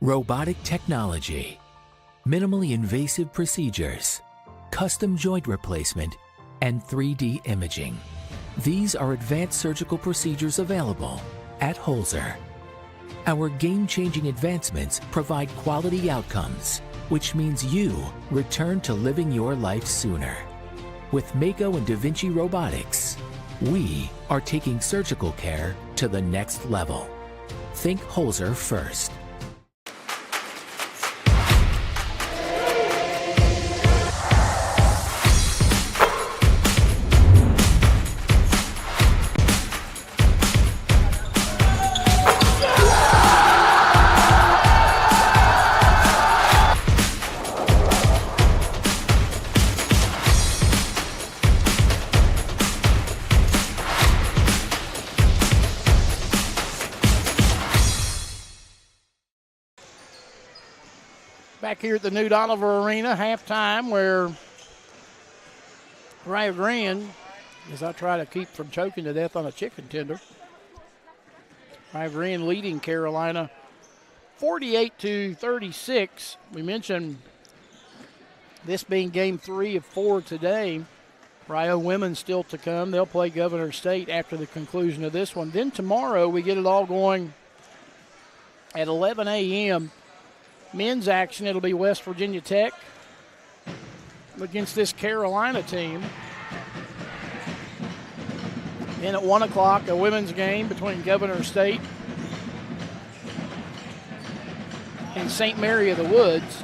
robotic technology, minimally invasive procedures, custom joint replacement, and 3D imaging. These are advanced surgical procedures available at Holzer. Our game-changing advancements provide quality outcomes, which means you return to living your life sooner. With Mako and Da Vinci Robotics, we are taking surgical care to the next level. Think Holzer first. Back here at the Newt Oliver Arena, halftime, where Rio Grande, as I try to keep from choking to death on a chicken tender, Rio Grande leading Carolina 48-36. We mentioned this being game 3 of 4 today. Rio women still to come. They'll play Governor State after the conclusion of this one. Then tomorrow we get it all going at 11 a.m. Men's action, it'll be West Virginia Tech against this Carolina team. Then at 1 o'clock, a women's game between Governor State and St. Mary of the Woods.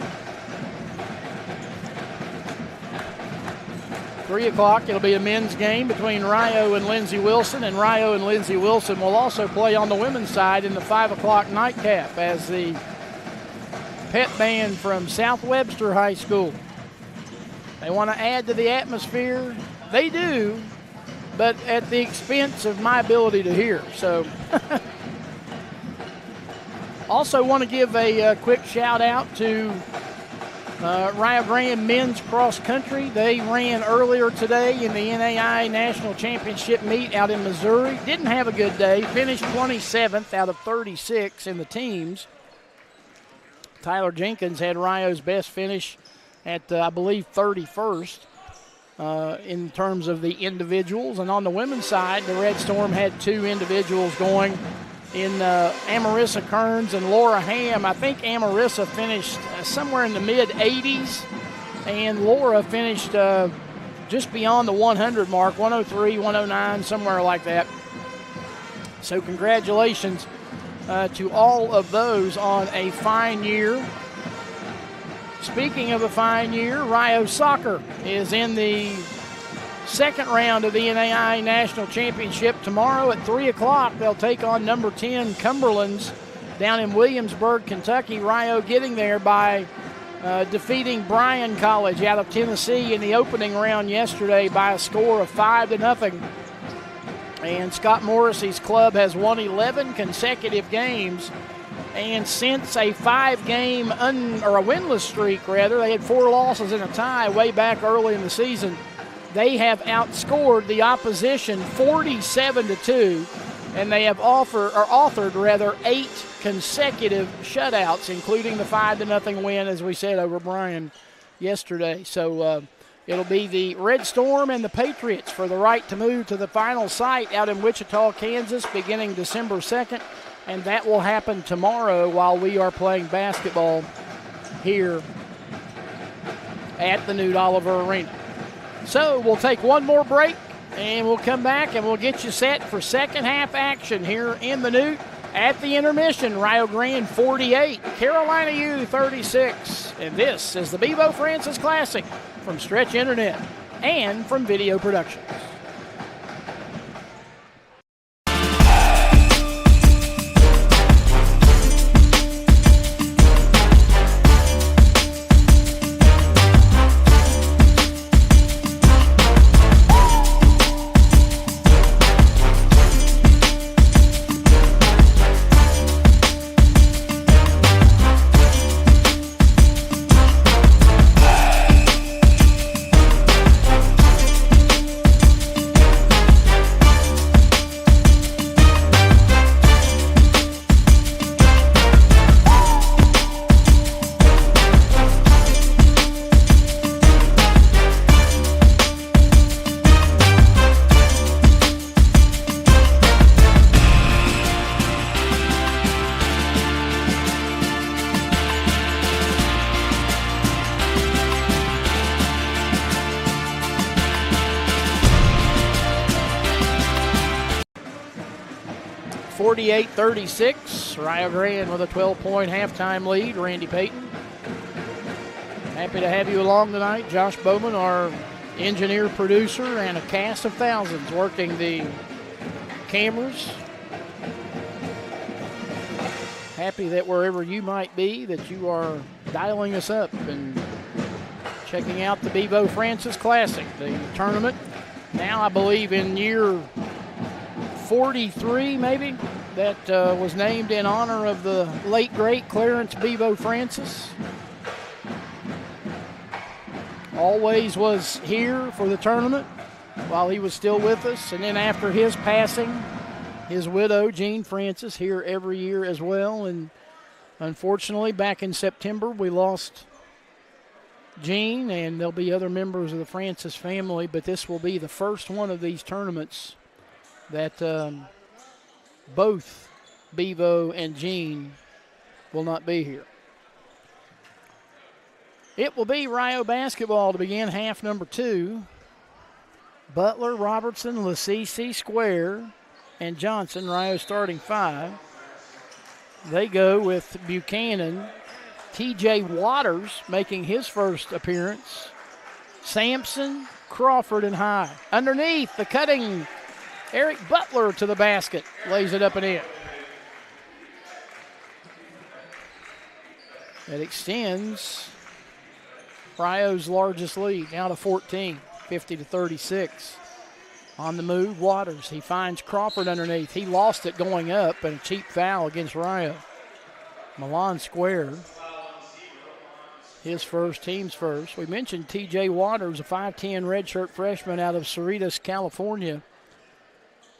3 o'clock, it'll be a men's game between Rio and Lindsey Wilson, and Rio and Lindsey Wilson will also play on the women's side in the 5 o'clock nightcap as the pep band from South Webster High School. They want to add to the atmosphere. They do, but at the expense of my ability to hear. So, also want to give a quick shout out to Rio Grande men's cross country. They ran earlier today in the NAI National Championship meet out in Missouri. Didn't have a good day. Finished 27th out of 36 in the teams. Tyler Jenkins had Rio's best finish at, I believe, 31st in terms of the individuals. And on the women's side, the Red Storm had 2 individuals going in Amarissa Kearns and Laura Ham. I think Amarissa finished somewhere in the mid-80s, and Laura finished just beyond the 100 mark, 103, 109, somewhere like that. So congratulations to all of those on a fine year. Speaking of a fine year, Rio Soccer is in the second round of the NAI National Championship. Tomorrow at 3 o'clock, they'll take on number 10 Cumberlands down in Williamsburg, Kentucky. Rio getting there by defeating Bryan College out of Tennessee in the opening round yesterday by a score of 5-0. And Scott Morrissey's club has won 11 consecutive games. And since a 5-game or a winless streak, rather, they had 4 losses and a tie way back early in the season. They have outscored the opposition 47-2, and they have authored 8 consecutive shutouts, including the 5-0 win, as we said, over Bryan yesterday. So it'll be the Red Storm and the Patriots for the right to move to the final site out in Wichita, Kansas, beginning December 2nd, and that will happen tomorrow while we are playing basketball here at the Newt Oliver Arena. So we'll take one more break, and we'll come back and we'll get you set for second half action here in the Newt at the intermission. Rio Grande 48, Carolina U 36. And this is the Bevo Francis Classic from Stretch Internet and from Video Productions. 48-36. Rio Grande with a 12-point halftime lead. Randy Payton. Happy to have you along tonight. Josh Bowman, our engineer, producer, and a cast of thousands working the cameras. Happy that wherever you might be, that you are dialing us up and checking out the Bevo Francis Classic, the tournament. Now I believe in year 43 maybe, that was named in honor of the late great Clarence Bevo Francis. Always was here for the tournament while he was still with us. And then after his passing, his widow, Jean Francis, here every year as well. And unfortunately, back in September, we lost Jean, and there'll be other members of the Francis family, but this will be the first one of these tournaments that both Bevo and Jean will not be here. It will be Rio basketball to begin half number 2. Butler, Robertson, Lasisi, Square, and Johnson, Rio starting 5. They go with Buchanan, T.J. Waters making his first appearance, Sampson, Crawford, and High. Underneath, the cutting Eric Butler to the basket, lays it up and in. It extends Rio's largest lead, now to 14, 50-36. On the move, Waters. He finds Crawford underneath. He lost it going up, and a cheap foul against Rio. Milan Square, his first, team's first. We mentioned T.J. Waters, a 5'10 redshirt freshman out of Cerritos, California.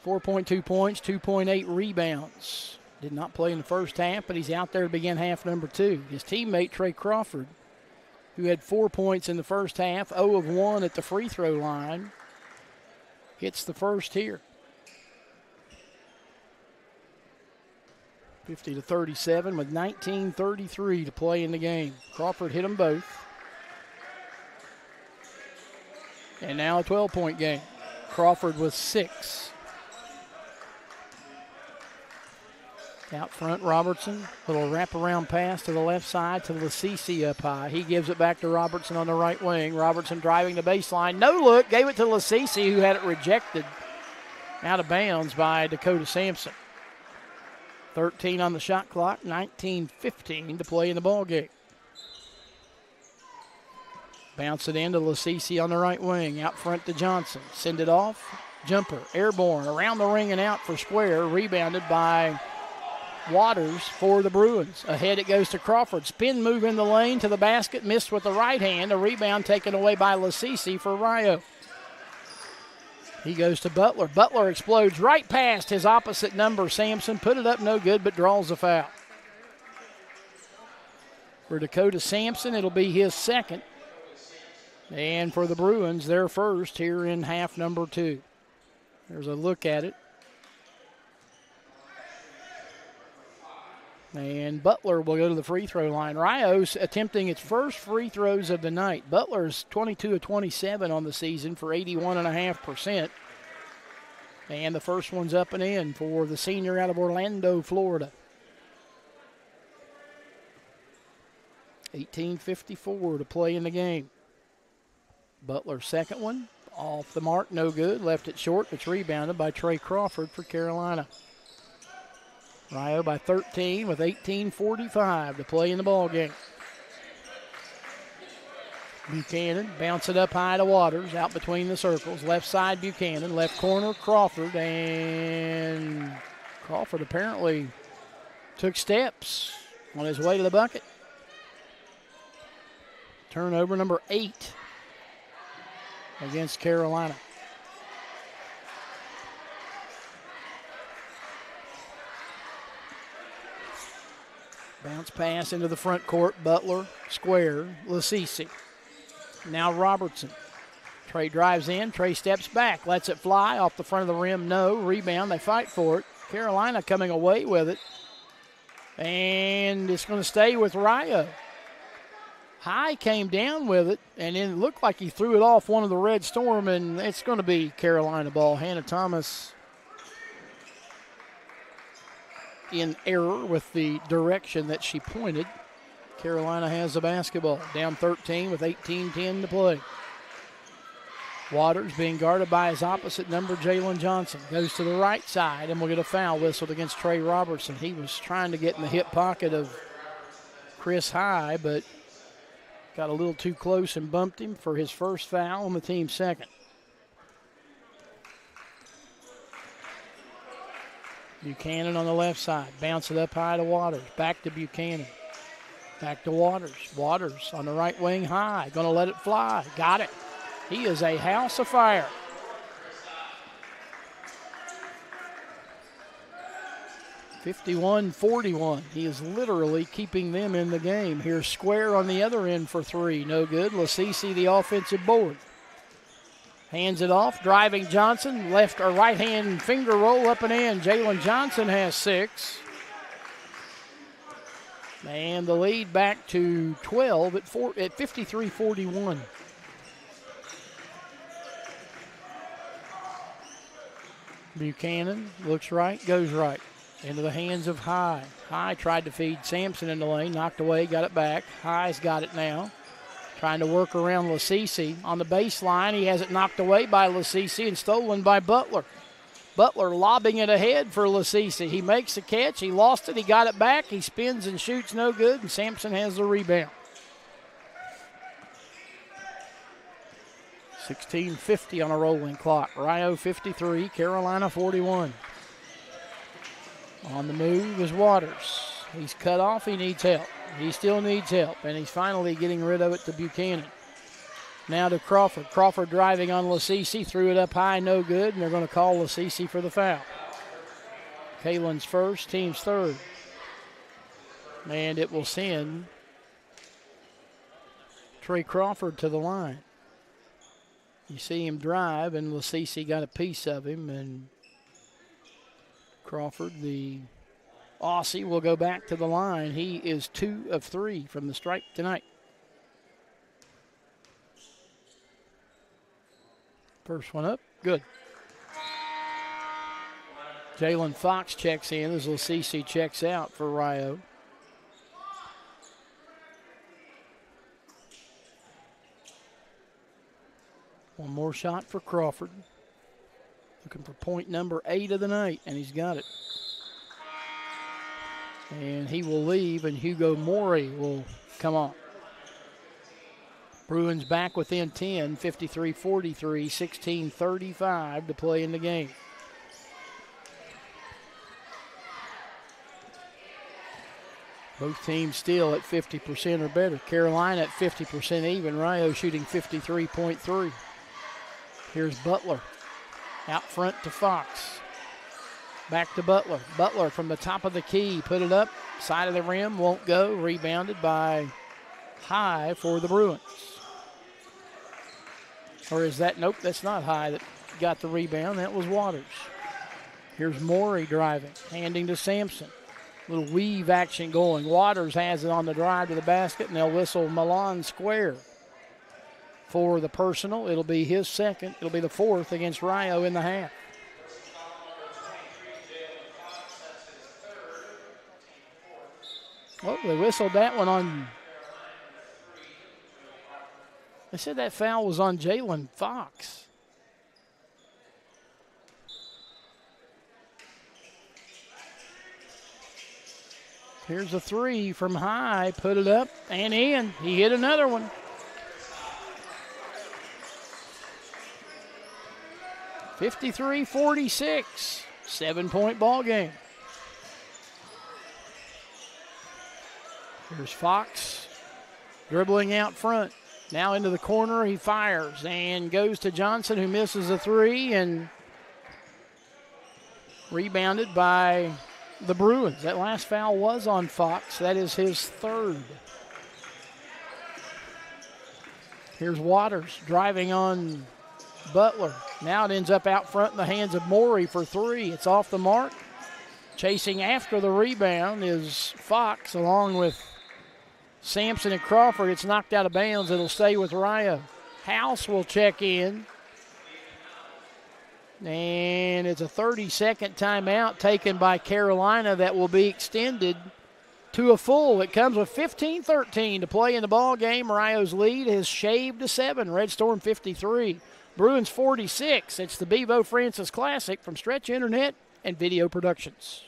4.2 points, 2.8 rebounds. Did not play in the first half, but he's out there to begin half number 2. His teammate, Trey Crawford, who had 4 points in the first half, 0 of 1 at the free throw line, hits the first here. 50-37 with 19:33 to play in the game. Crawford hit them both. And now a 12-point game. Crawford with 6. Out front, Robertson. Little wraparound pass to the left side to Lasisi up high. He gives it back to Robertson on the right wing. Robertson driving the baseline. No look. Gave it to Lasisi, who had it rejected out of bounds by Dakota Sampson. 13 on the shot clock. 19:15 to play in the ball game. Bounce it into Lasisi on the right wing. Out front to Johnson. Send it off. Jumper. Airborne. Around the ring and out for Square. Rebounded by Waters for the Bruins. Ahead it goes to Crawford. Spin move in the lane to the basket. Missed with the right hand. A rebound taken away by Lasisi for Rio. He goes to Butler. Butler explodes right past his opposite number, Sampson. Put it up, no good, but draws the foul. For Dakota Sampson, it'll be his second. And for the Bruins, their first here in half number 2. There's a look at it. And Butler will go to the free throw line. Rio's attempting its first free throws of the night. Butler's 22 of 27 on the season for 81.5%. And the first one's up and in for the senior out of Orlando, Florida. 18:54 to play in the game. Butler's second one, off the mark, no good. Left it short. It's rebounded by Trey Crawford for Carolina. Rio by 13 with 18:45 to play in the ball game. Buchanan bounce it up high to Waters, out between the circles. Left side Buchanan, left corner Crawford, and Crawford apparently took steps on his way to the bucket. Turnover number 8 against Carolina. Bounce pass into the front court. Butler, Square, Lasisi. Now Robertson. Trey drives in. Trey steps back. Lets it fly off the front of the rim. No. Rebound. They fight for it. Carolina coming away with it. And it's going to stay with Rio. High came down with it, and then it looked like he threw it off one of the Red Storm, and it's going to be Carolina ball. Hannah Thomas in error with the direction that she pointed. Carolina has the basketball. Down 13 with 18:10 to play. Waters being guarded by his opposite number, Jalen Johnson. Goes to the right side and will get a foul whistled against Trey Robertson. He was trying to get in the hip pocket of Chris High, but got a little too close and bumped him for his first foul on the team's second. Buchanan on the left side. Bounce it up high to Waters. Back to Buchanan. Back to Waters. Waters on the right wing high. Going to let it fly. Got it. He is a house of fire. (51-41). He is literally keeping them in the game. Here's Square on the other end for three. No good. Lasisi the offensive board. Hands it off. Driving Johnson. Left or right hand finger roll up and in. Jalen Johnson has 6. And the lead back to 12 at 53-41. Buchanan looks right, goes right. Into the hands of High. High tried to feed Sampson in the lane, knocked away, got it back. High's got it now. Trying to work around Lasisi on the baseline. He has it knocked away by Lasisi and stolen by Butler. Butler lobbing it ahead for Lasisi. He makes the catch. He lost it. He got it back. He spins and shoots no good, and Sampson has the rebound. 16:50 on a rolling clock. Rio 53, Carolina 41. On the move is Waters. He's cut off. He needs help. He still needs help, and he's finally getting rid of it to Buchanan. Now to Crawford. Crawford driving on Lasisi. Threw it up high, no good, and they're going to call Lasisi for the foul. Kalen's first, team's third. And it will send Trey Crawford to the line. You see him drive, and Lasisi got a piece of him, and Crawford, the Aussie, will go back to the line. He is 2 of 3 from the stripe tonight. First one up, good. Jalen Fox checks in as Lasisi checks out for Rio. One more shot for Crawford. Looking for point number 8 of the night, and he's got it. And he will leave, and Hugo Mori will come on. Bruins back within 10, 53-43, 16:35 to play in the game. Both teams still at 50% or better. Carolina at 50% even. Rio shooting 53.3. Here's Butler. Out front to Fox. Back to Butler. Butler from the top of the key. Put it up. Side of the rim. Won't go. Rebounded by High for the Bruins. Or is that? Nope, that's not High that got the rebound. That was Waters. Here's Morey driving. Handing to Sampson. Little weave action going. Waters has it on the drive to the basket, and they'll whistle Milan Square for the personal. It'll be his second. It'll be the 4th against Rio in the half. Well, they whistled that one on. They said that foul was on Jalen Fox. Here's a 3 from High. Put it up and in. He hit another one. (53-46). 7-point ball game. Here's Fox dribbling out front. Now into the corner. He fires and goes to Johnson, who misses a 3, and rebounded by the Bruins. That last foul was on Fox. That is his 3rd. Here's Waters driving on Butler. Now it ends up out front in the hands of Morey for 3. It's off the mark. Chasing after the rebound is Fox along with Sampson and Crawford. It's knocked out of bounds. It'll stay with Rio. House will check in. And it's a 30-second timeout taken by Carolina that will be extended to a full. It comes with 15-13 to play in the ball game. Rio's lead has shaved to 7. Red Storm 53. Bruins 46. It's the Bevo Francis Classic from Stretch Internet and Video Productions.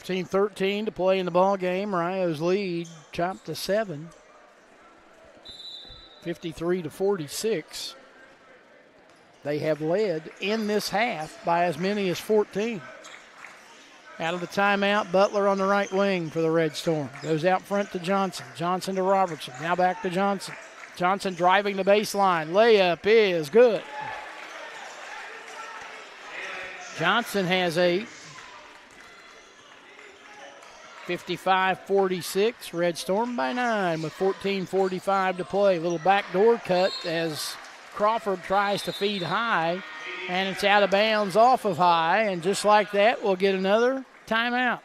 .13 to play in the ball game. Rio's lead chopped to 7. 53-46. They have led in this half by as many as 14. Out of the timeout, Butler on the right wing for the Red Storm. Goes out front to Johnson. Johnson to Robertson. Now back to Johnson. Johnson driving the baseline. Layup is good. Johnson has 8. 55-46, Red Storm by 9 with 14:45 to play. Little backdoor cut as Crawford tries to feed High, and it's out of bounds off of High, and just like that, we'll get another timeout.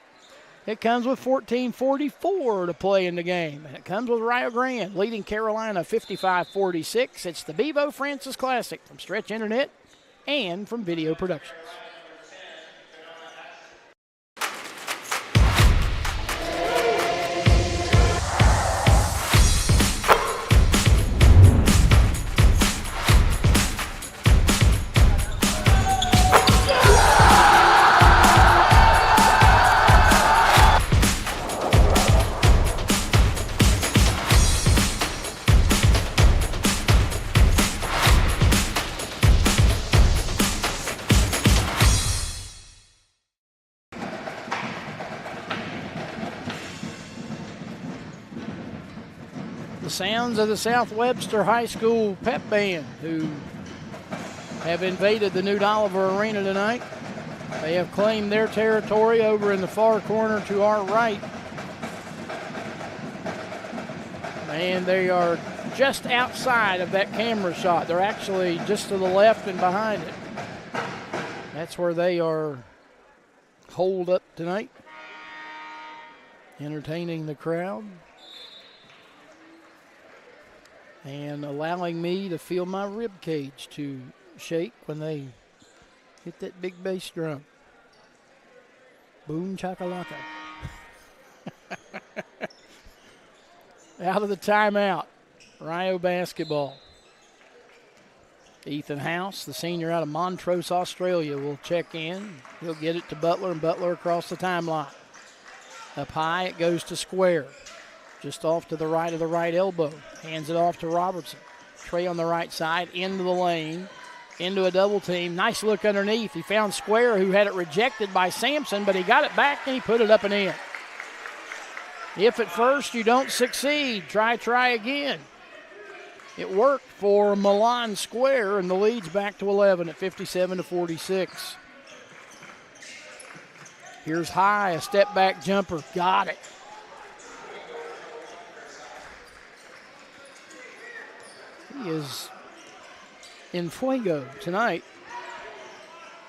It comes with 14:44 to play in the game, and it comes with Rio Grande leading Carolina 55-46. It's the Bevo Francis Classic from Stretch Internet and from Video Productions. Sounds of the South Webster High School pep band, who have invaded the Newt Oliver Arena tonight. They have claimed their territory over in the far corner to our right. And they are just outside of that camera shot. They're actually just to the left and behind it. That's where they are holed up tonight, entertaining the crowd and allowing me to feel my rib cage to shake when they hit that big bass drum. Boom chakalaka. Out of the timeout, Rio basketball. Ethan House, the senior out of Montrose, Australia, will check in. He'll get it to Butler, and Butler across the timeline. Up high, it goes to Square. Just off to the right of the right elbow. Hands it off to Robertson. Trey on the right side, into the lane, into a double team. Nice look underneath. He found Square, who had it rejected by Sampson, but he got it back and he put it up and in. If at first you don't succeed, try again. It worked for Milan Square, and the lead's back to 11 at 57-46. Here's High, a step-back jumper. Got it. He is in fuego tonight.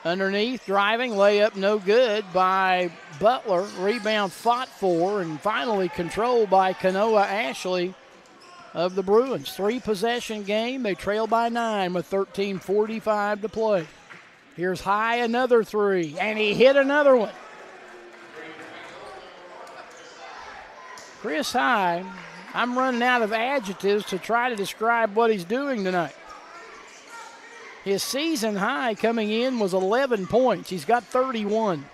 Underneath, driving, layup no good by Butler. Rebound fought for and finally controlled by Kanoa Ashley of the Bruins. 3-possession game. They trail by 9 with 13:45 to play. Here's High, another three, and he hit another one. Chris High, I'm running out of adjectives to try to describe what he's doing tonight. His season high coming in was 11 points. He's got 31.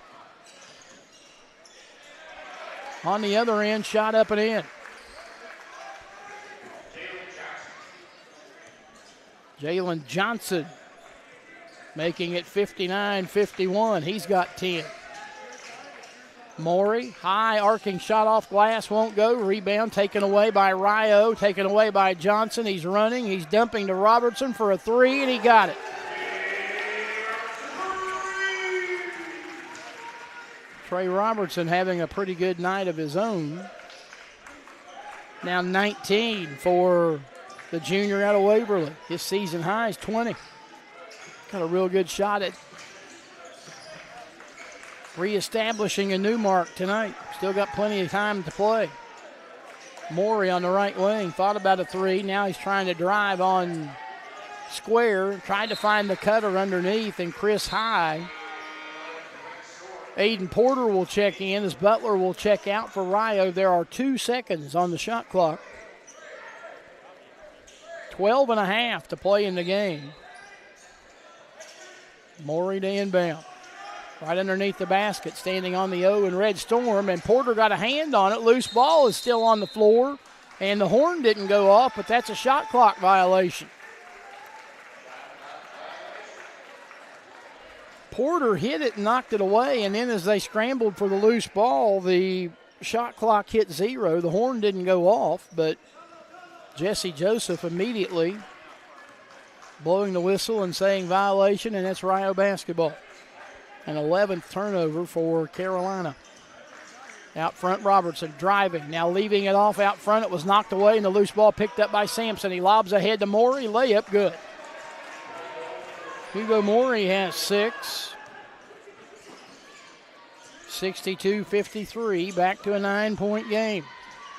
On the other end, shot up and in. Jalen Johnson making it 59-51. He's got 10. Morey, high arcing shot off glass, won't go. Rebound taken away by Rio, taken away by Johnson. He's running, he's dumping to Robertson for a three, and he got it. Trey Robertson having a pretty good night of his own. Now 19 for the junior out of Waverly. His season high is 20. Got a real good shot at reestablishing a new mark tonight. Still got plenty of time to play. Morey on the right wing, thought about a three. Now he's trying to drive on square, tried to find the cutter underneath, and Chris High. Aiden Porter will check in as Butler will check out for Rio. There are 2 seconds on the shot clock. 12 and a half to play in the game. Morey to inbound. Right underneath the basket, standing on the O in Red Storm, and Porter got a hand on it. Loose ball is still on the floor, and the horn didn't go off, but that's a shot clock violation. Porter hit it and knocked it away, and then as they scrambled for the loose ball, the shot clock hit 0. The horn didn't go off, but Jesse Joseph immediately blowing the whistle and saying violation, and that's Rio basketball. An 11th turnover for Carolina. Out front, Robertson driving, now leaving it off out front. It was knocked away, and the loose ball picked up by Sampson. He lobs ahead to Morey, layup good. Hugo Morey has 6. 62-53, back to a 9-point game.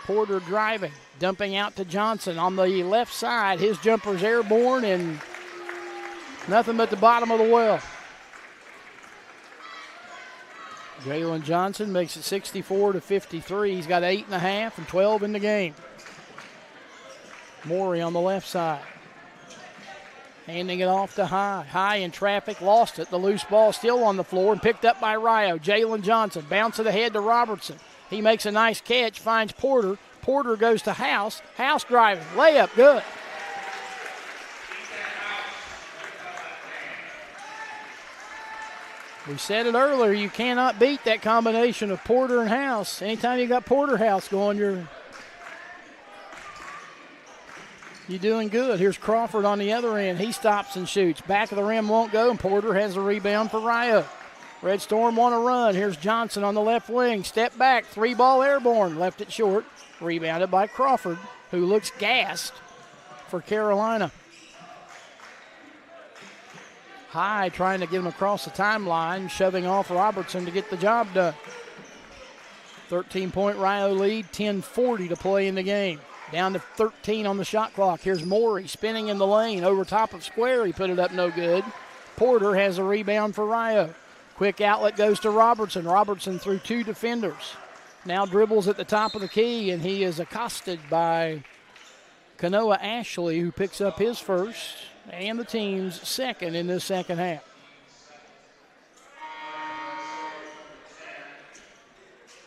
Porter driving, dumping out to Johnson on the left side. His jumper's airborne and nothing but the bottom of the well. Jalen Johnson makes it 64-53. He's got 8.5 and 12 in the game. Morey on the left side. Handing it off to High. High in traffic, lost it. The loose ball still on the floor and picked up by Rio. Jalen Johnson, bounce it ahead to Robertson. He makes a nice catch, finds Porter. Porter goes to House. House driving, layup, good. We said it earlier, you cannot beat that combination of Porter and House. Anytime you got Porter House going, you're doing good. Here's Crawford on the other end. He stops and shoots. Back of the rim won't go, and Porter has a rebound for Rio. Red Storm want to run. Here's Johnson on the left wing. Step back, 3-ball airborne. Left it short. Rebounded by Crawford, who looks gassed for Carolina. High trying to get him across the timeline, shoving off Robertson to get the job done. 13-point Rio lead, 10:40 to play in the game. Down to 13 on the shot clock. Here's Morey spinning in the lane over top of square. He put it up no good. Porter has a rebound for Rio. Quick outlet goes to Robertson. Robertson through 2 defenders. Now dribbles at the top of the key, and he is accosted by Kanoa Ashley, who picks up his first and the team's second in this second half.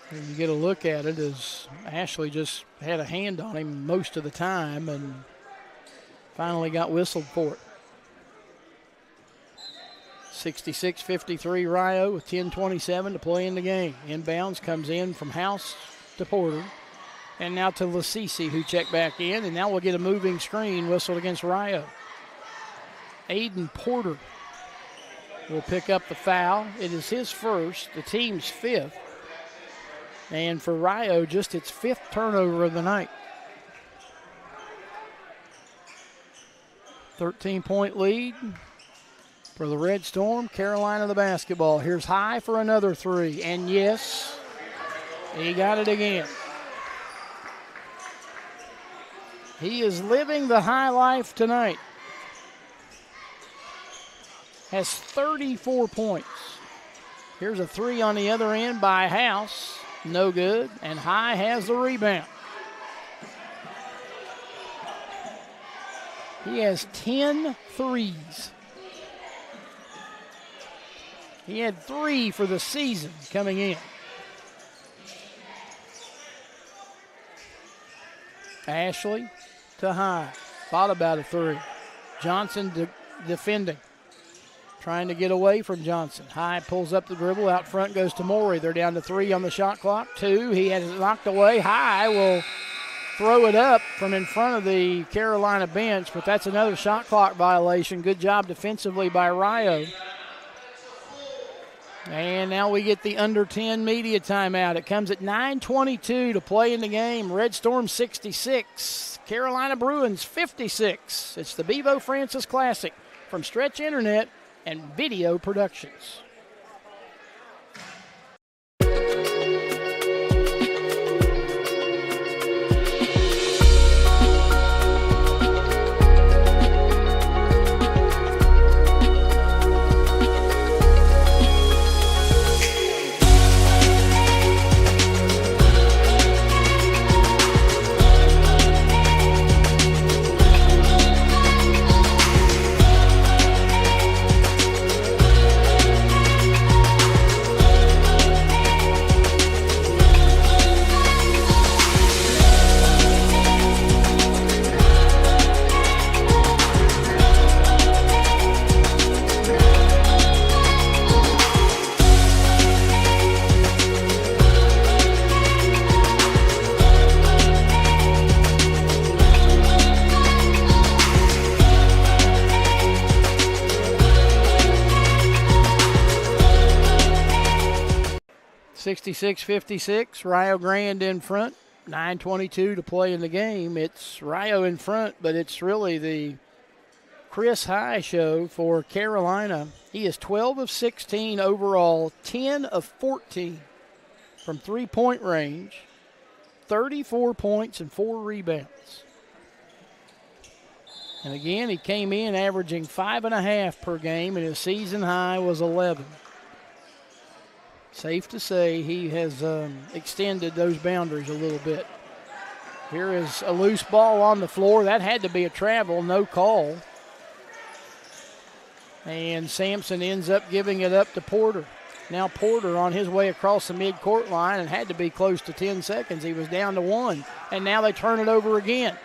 And you get a look at it as Ashley just had a hand on him most of the time and finally got whistled for it. 66-53 Rio with 10:27 to play in the game. Inbounds comes in from House to Porter. And now to Lasisi, who checked back in. And now we'll get a moving screen whistled against Rio. Aiden Porter will pick up the foul. It is his first, the team's 5th. And for Rio, just its 5th turnover of the night. 13-point lead for the Red Storm. Carolina the basketball. Here's High for another 3. And yes, he got it again. He is living the high life tonight. Has 34 points. Here's a 3 on the other end by House. No good. And High has the rebound. He has 10 threes. He had 3 for the season coming in. Ashley to High. Thought about a 3. Johnson defending. Trying to get away from Johnson. High pulls up the dribble. Out front goes to Morey. They're down to 3 on the shot clock. 2. He has it knocked away. High will throw it up from in front of the Carolina bench, but that's another shot clock violation. Good job defensively by Rio. And now we get the under 10 media timeout. It comes at 9:22 to play in the game. Red Storm 66, Carolina Bruins 56. It's the Bevo Francis Classic from Stretch Internet and Video Productions. (66-56), Rio Grande in front. 9:22 to play in the game. It's Rio in front, but it's really the Chris High show for Carolina. He is 12 of 16 overall, 10 of 14 from three-point range, 34 points and 4 rebounds. And again, he came in averaging 5.5 per game, and his season high was 11. Safe to say he has extended those boundaries a little bit. Here is a loose ball on the floor. That had to be a travel, no call. And Sampson ends up giving it up to Porter. Now Porter on his way across the midcourt line, and had to be close to 10 seconds. He was down to 1, and now they turn it over again.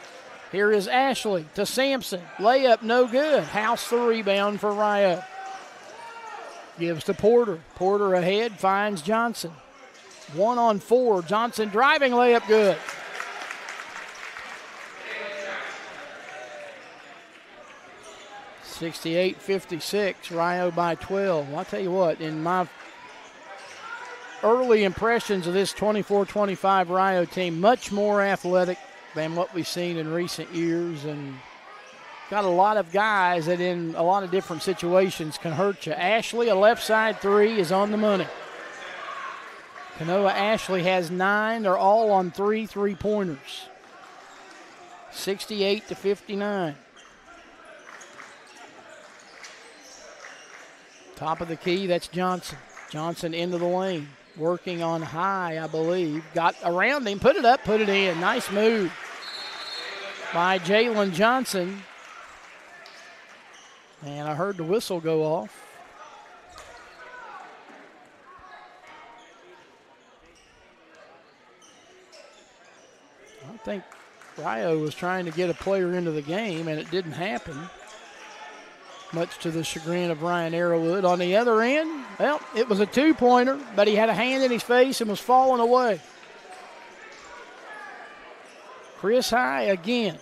Here is Ashley to Sampson. Layup no good. House the rebound for Rio. Gives to Porter. Porter ahead, finds Johnson. 1-on-4. Johnson driving, layup good. (68-56), Rio by 12. I'll tell you what, in my early impressions of this 24-25 Rio team, much more athletic than what we've seen in recent years, and got a lot of guys that in a lot of different situations can hurt you. Ashley, a left side 3, is on the money. Kanoa Ashley has 9. They're all on 3 3-pointers. 68-59. Top of the key, that's Johnson. Johnson into the lane. Working on High, I believe. Got around him, put it up, put it in. Nice move by Jalen Johnson. And I heard the whistle go off. I think Rio was trying to get a player into the game, and it didn't happen, much to the chagrin of Ryan Arrowwood. On the other end, well, it was a 2-pointer, but he had a hand in his face and was falling away. Chris High again.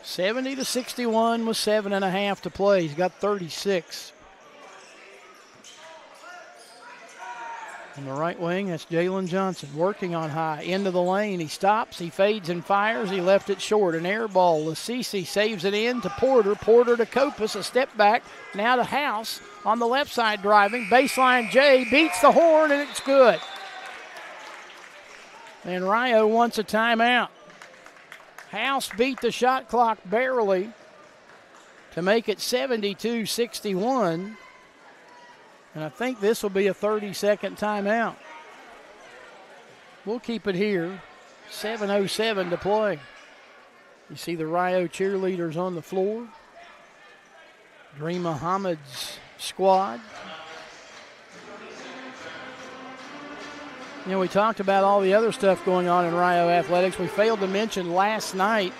70-61 with 7.5 to play. He's got 36. On the right wing, that's Jalen Johnson working on High. Into the lane. He stops. He fades and fires. He left it short. An air ball. Lasisi saves it in to Porter. Porter to Kopus. A step back. Now to House on the left side driving. Baseline J beats the horn, and it's good. And Rio wants a timeout. House beat the shot clock barely to make it 72-61. And I think this will be a 30-second timeout. We'll keep it here. 7:07 to play. You see the Rio cheerleaders on the floor. Dree Muhammad's squad. You know, we talked about all the other stuff going on in Rio Athletics. We failed to mention last night,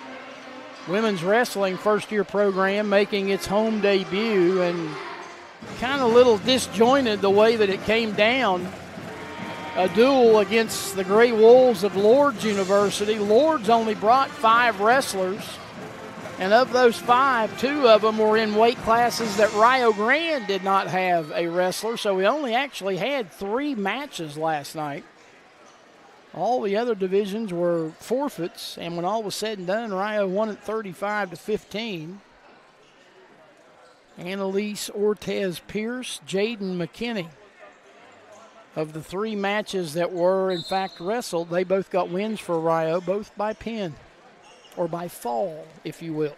women's wrestling first-year program making its home debut, and kind of a little disjointed the way that it came down. A duel against the Gray Wolves of Lourdes University. Lourdes only brought 5 wrestlers, and of those 5, 2 of them were in weight classes that Rio Grande did not have a wrestler, so we only actually had 3 matches last night. All the other divisions were forfeits, and when all was said and done, Rio won at 35-15. Annalise Ortez-Pierce, Jaden McKinney. Of the 3 matches that were, in fact, wrestled, they both got wins for Rio, both by pin, or by fall, if you will.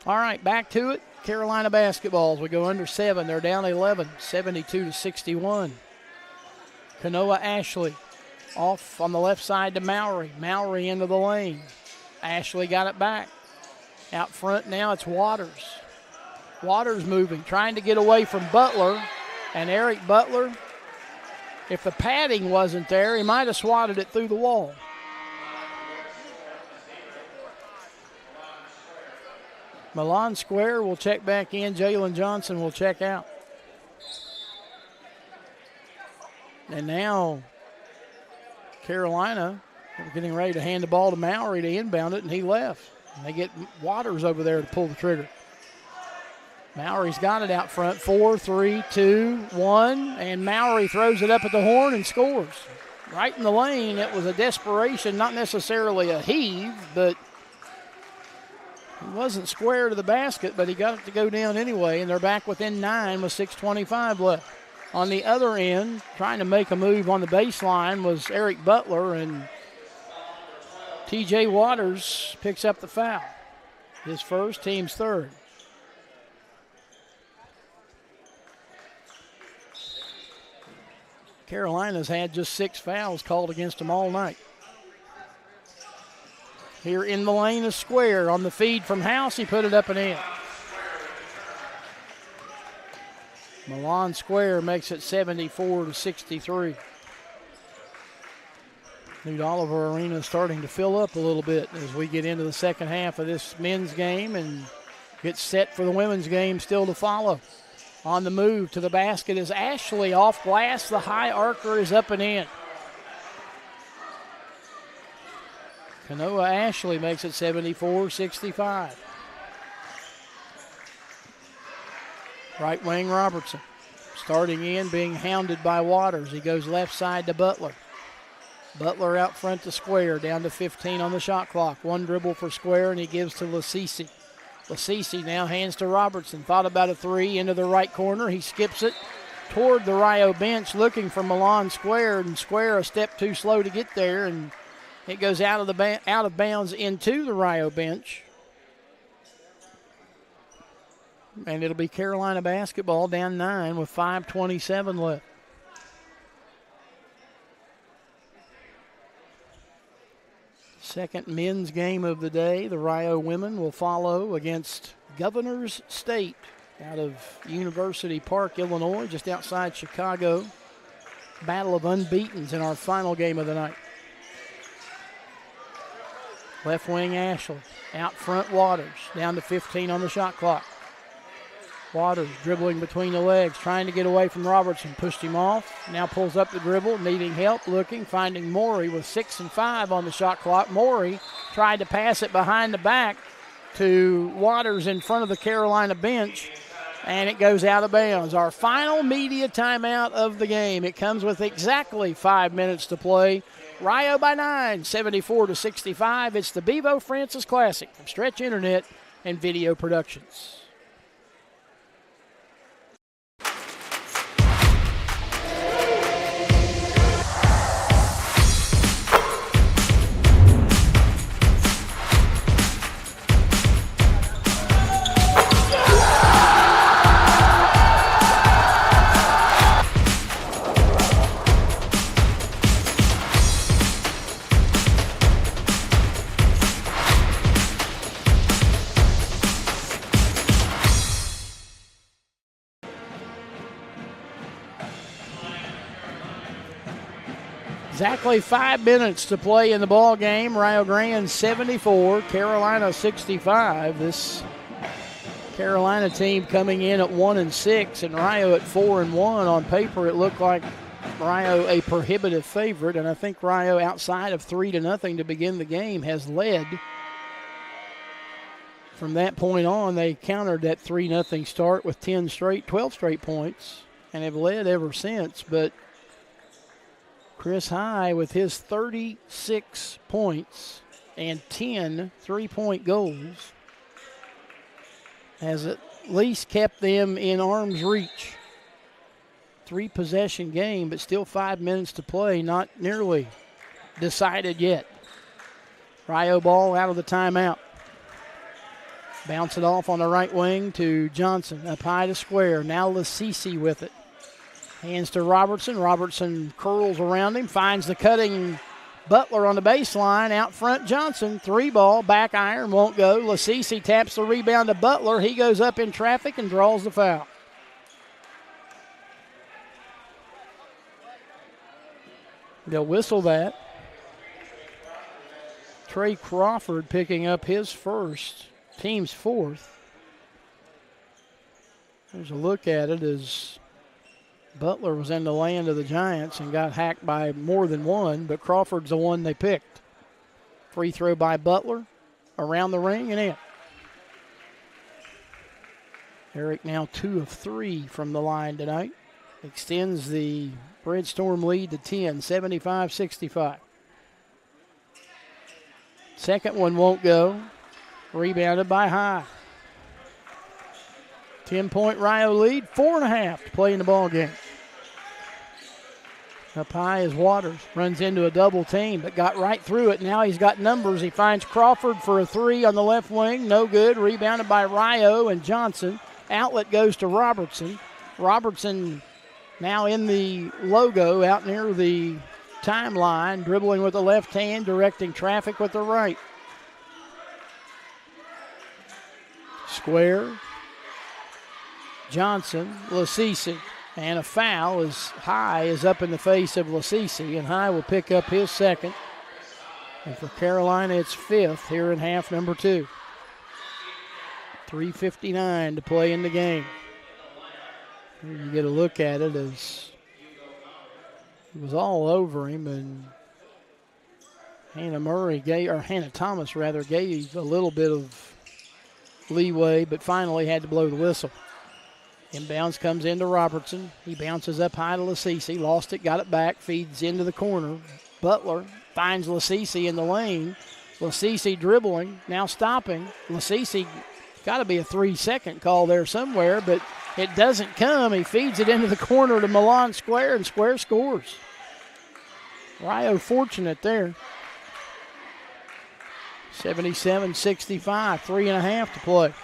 All right, back to it. Carolina basketball as we go under 7. They're down 11, 72-61. Kanoa Ashley off on the left side to Mowry. Mowry into the lane. Ashley got it back. Out front now it's Waters. Waters moving, trying to get away from Butler. And Eric Butler, if the padding wasn't there, he might have swatted it through the wall. Milan Square will check back in. Jalen Johnson will check out. And now Carolina getting ready to hand the ball to Mowry to inbound it, and he left. And they get Waters over there to pull the trigger. Mowry's got it out front. 4, 3, 2, 1. And Mowry throws it up at the horn and scores. Right in the lane. It was a desperation, not necessarily a heave, but he wasn't square to the basket, but he got it to go down anyway, and they're back within 9 with 6:25 left. On the other end, trying to make a move on the baseline was Eric Butler, and TJ Waters picks up the foul. His first, team's third. Carolina's had just 6 fouls called against them all night. Here in the lane is Square on the feed from House. He put it up and in. Milan Square makes it 74-63. Newt Oliver Arena is starting to fill up a little bit as we get into the second half of this men's game and get set for the women's game still to follow. On the move to the basket is Ashley off glass. The high arcer is up and in. Kanoa Ashley makes it 74-65. Right wing Robertson. Starting in, being hounded by Waters. He goes left side to Butler. Butler out front to Square, down to 15 on the shot clock. 1 dribble for Square, and he gives to Lasisi. Lasisi now hands to Robertson. Thought about a 3 into the right corner. He skips it toward the Rio bench, looking for Milan Square, and Square a step too slow to get there, and it goes out of bounds into the Rio bench. And it'll be Carolina basketball down 9 with 5:27 left. Second men's game of the day. The Rio women will follow against Governors State out of University Park, Illinois, just outside Chicago. Battle of unbeatens in our final game of the night. Left wing Ashley. Out front Waters. Down to 15 on the shot clock. Waters dribbling between the legs, trying to get away from Robertson. Pushed him off. Now pulls up the dribble, needing help, looking, finding Morey with 6 and 5 on the shot clock. Morey tried to pass it behind the back to Waters in front of the Carolina bench, and it goes out of bounds. Our final media timeout of the game. It comes with exactly 5 minutes to play. Rio by 9, 74-65. It's the Bevo Francis Classic from Stretch Internet and Video Productions. Exactly 5 minutes to play in the ball game. Rio Grande 74, Carolina 65. This Carolina team coming in at 1-6 and Rio at 4-1. On paper, it looked like Rio a prohibitive favorite, and I think Rio, outside of 3-0 to begin the game, has led. From that point on, they countered that 3-0 start with 12 straight points, and have led ever since. But Chris High, with his 36 points and 10 3-point goals, has at least kept them in arm's reach. 3-possession game, but still 5 minutes to play, not nearly decided yet. Rio ball out of the timeout. Bounce it off on the right wing to Johnson, up high to Square. Now Lasisi with it. Hands to Robertson. Robertson curls around him, finds the cutting Butler on the baseline. Out front, Johnson. 3-ball, back iron, won't go. Lasisi taps the rebound to Butler. He goes up in traffic and draws the foul. They'll whistle that. Trey Crawford picking up his first, team's fourth. There's a look at it as Butler was in the land of the Giants and got hacked by more than one, but Crawford's the one they picked. Free throw by Butler, around the ring and in. Eric now 2 of 3 from the line tonight. Extends the Red Storm lead to 10, 75-65. Second one won't go. Rebounded by High. 10-point Rio lead, 4.5 to play in the ball game. Up high is Waters, runs into a double team, but got right through it. Now he's got numbers. He finds Crawford for a 3 on the left wing, no good. Rebounded by Rio and Johnson. Outlet goes to Robertson. Robertson now in the logo out near the timeline, dribbling with the left hand, directing traffic with the right. Square. Johnson, Lasisi, and a foul as High is up in the face of Lasisi, and High will pick up his second. And for Carolina, it's 5th here in half number 2. 3:59 to play in the game. Here you get a look at it as it was all over him, and Hannah Thomas gave a little bit of leeway, but finally had to blow the whistle. Inbounds comes into Robertson. He bounces up high to Lasisi. Lost it, got it back, feeds into the corner. Butler finds Lasisi in the lane. Lasisi dribbling, now stopping. Lasisi, got to be a 3-second call there somewhere, but it doesn't come. He feeds it into the corner to Milan Square, and Square scores. Rio fortunate there. 77-65, 3.5 to play.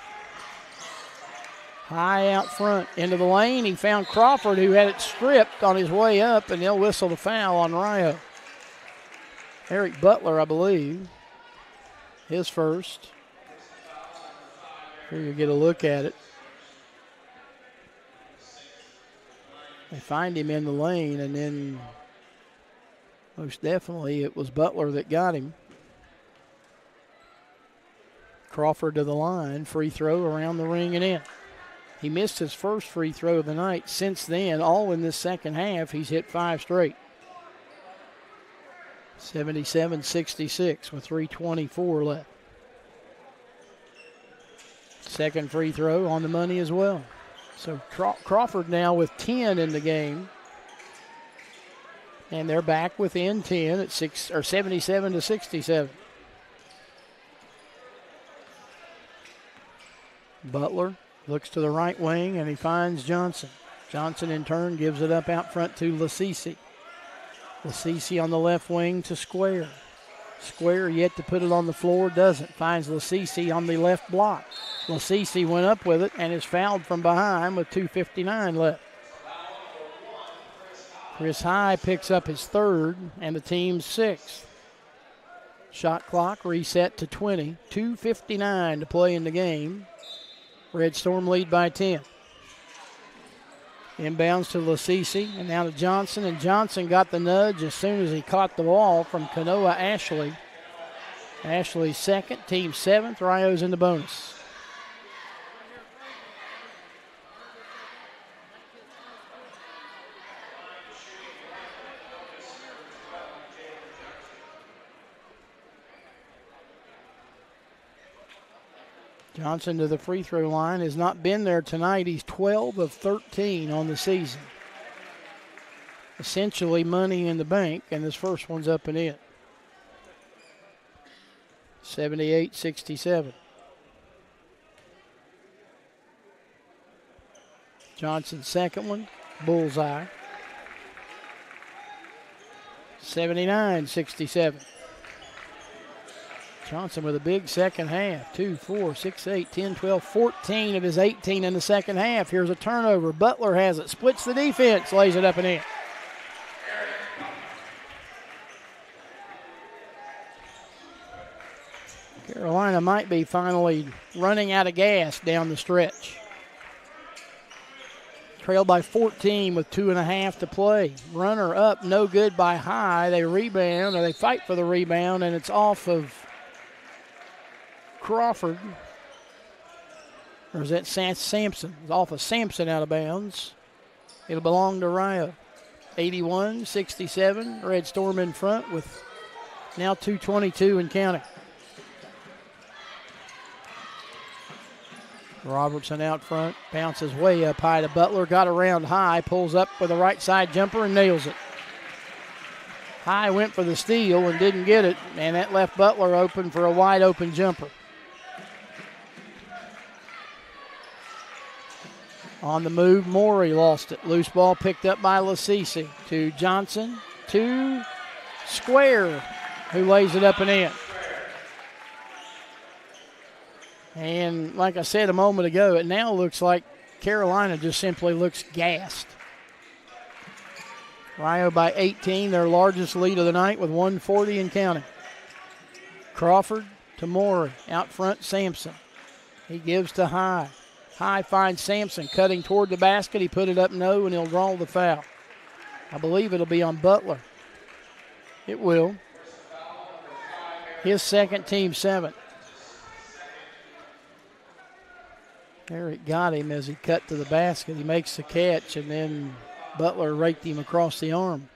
High out front, into the lane. He found Crawford, who had it stripped on his way up, and they'll whistle the foul on Rio. Eric Butler, I believe, his first. Here you get a look at it. They find him in the lane, and then most definitely it was Butler that got him. Crawford to the line, free throw around the ring and in. He missed his first free throw of the night. Since then, all in this second half, he's hit 5 straight. 77-66 with 3:24 left. Second free throw on the money as well. So Crawford now with 10 in the game. And they're back within 10 at 77-67. Butler looks to the right wing, and he finds Johnson. Johnson, in turn, gives it up out front to Lasisi. Lasisi on the left wing to Square. Square yet to put it on the floor, doesn't. Finds Lasisi on the left block. Lasisi went up with it and is fouled from behind with 2:59 left. Chris High picks up his third and the team's 6th. Shot clock reset to 20. 2:59 to play in the game. Red Storm lead by 10. Inbounds to Lasisi and now to Johnson, and Johnson got the nudge as soon as he caught the ball from Kanoa Ashley. Ashley's second, team seventh. Rio's in the bonus. Johnson to the free throw line, has not been there tonight. He's 12 of 13 on the season. Essentially money in the bank, and this first one's up and in. 78-67. Johnson's second one, bullseye. 79-67. Johnson with a big second half. 2, 4, 6, 8, 10, 12, 14 of his 18 in the second half. Here's a turnover. Butler has it, splits the defense, lays it up and in. Carolina might be finally running out of gas down the stretch. Trailed by 14 with 2.5 to play. Runner up, no good by High. They rebound, or they fight for the rebound, and it's off of Crawford. Or is that Sampson? It's off of Sampson out of bounds. It'll belong to Rio. 81-67. Red Storm in front with now 2:22 and counting. Robertson out front, bounces way up high to Butler, got around High, pulls up with a right side jumper and nails it. High went for the steal and didn't get it, and that left Butler open for a wide open jumper. On the move, Morey lost it. Loose ball picked up by Lasisi to Johnson, to Square, who lays it up and in. And like I said a moment ago, it now looks like Carolina just simply looks gassed. Rio by 18, their largest lead of the night with 140 and counting. Crawford to Morey, out front Sampson. He gives to High. High finds Sampson cutting toward the basket. He put it up no, and he'll draw the foul. I believe it'll be on Butler. It will. His second, team seventh. Eric got him as he cut to the basket. He makes the catch, and then Butler raked him across the arm.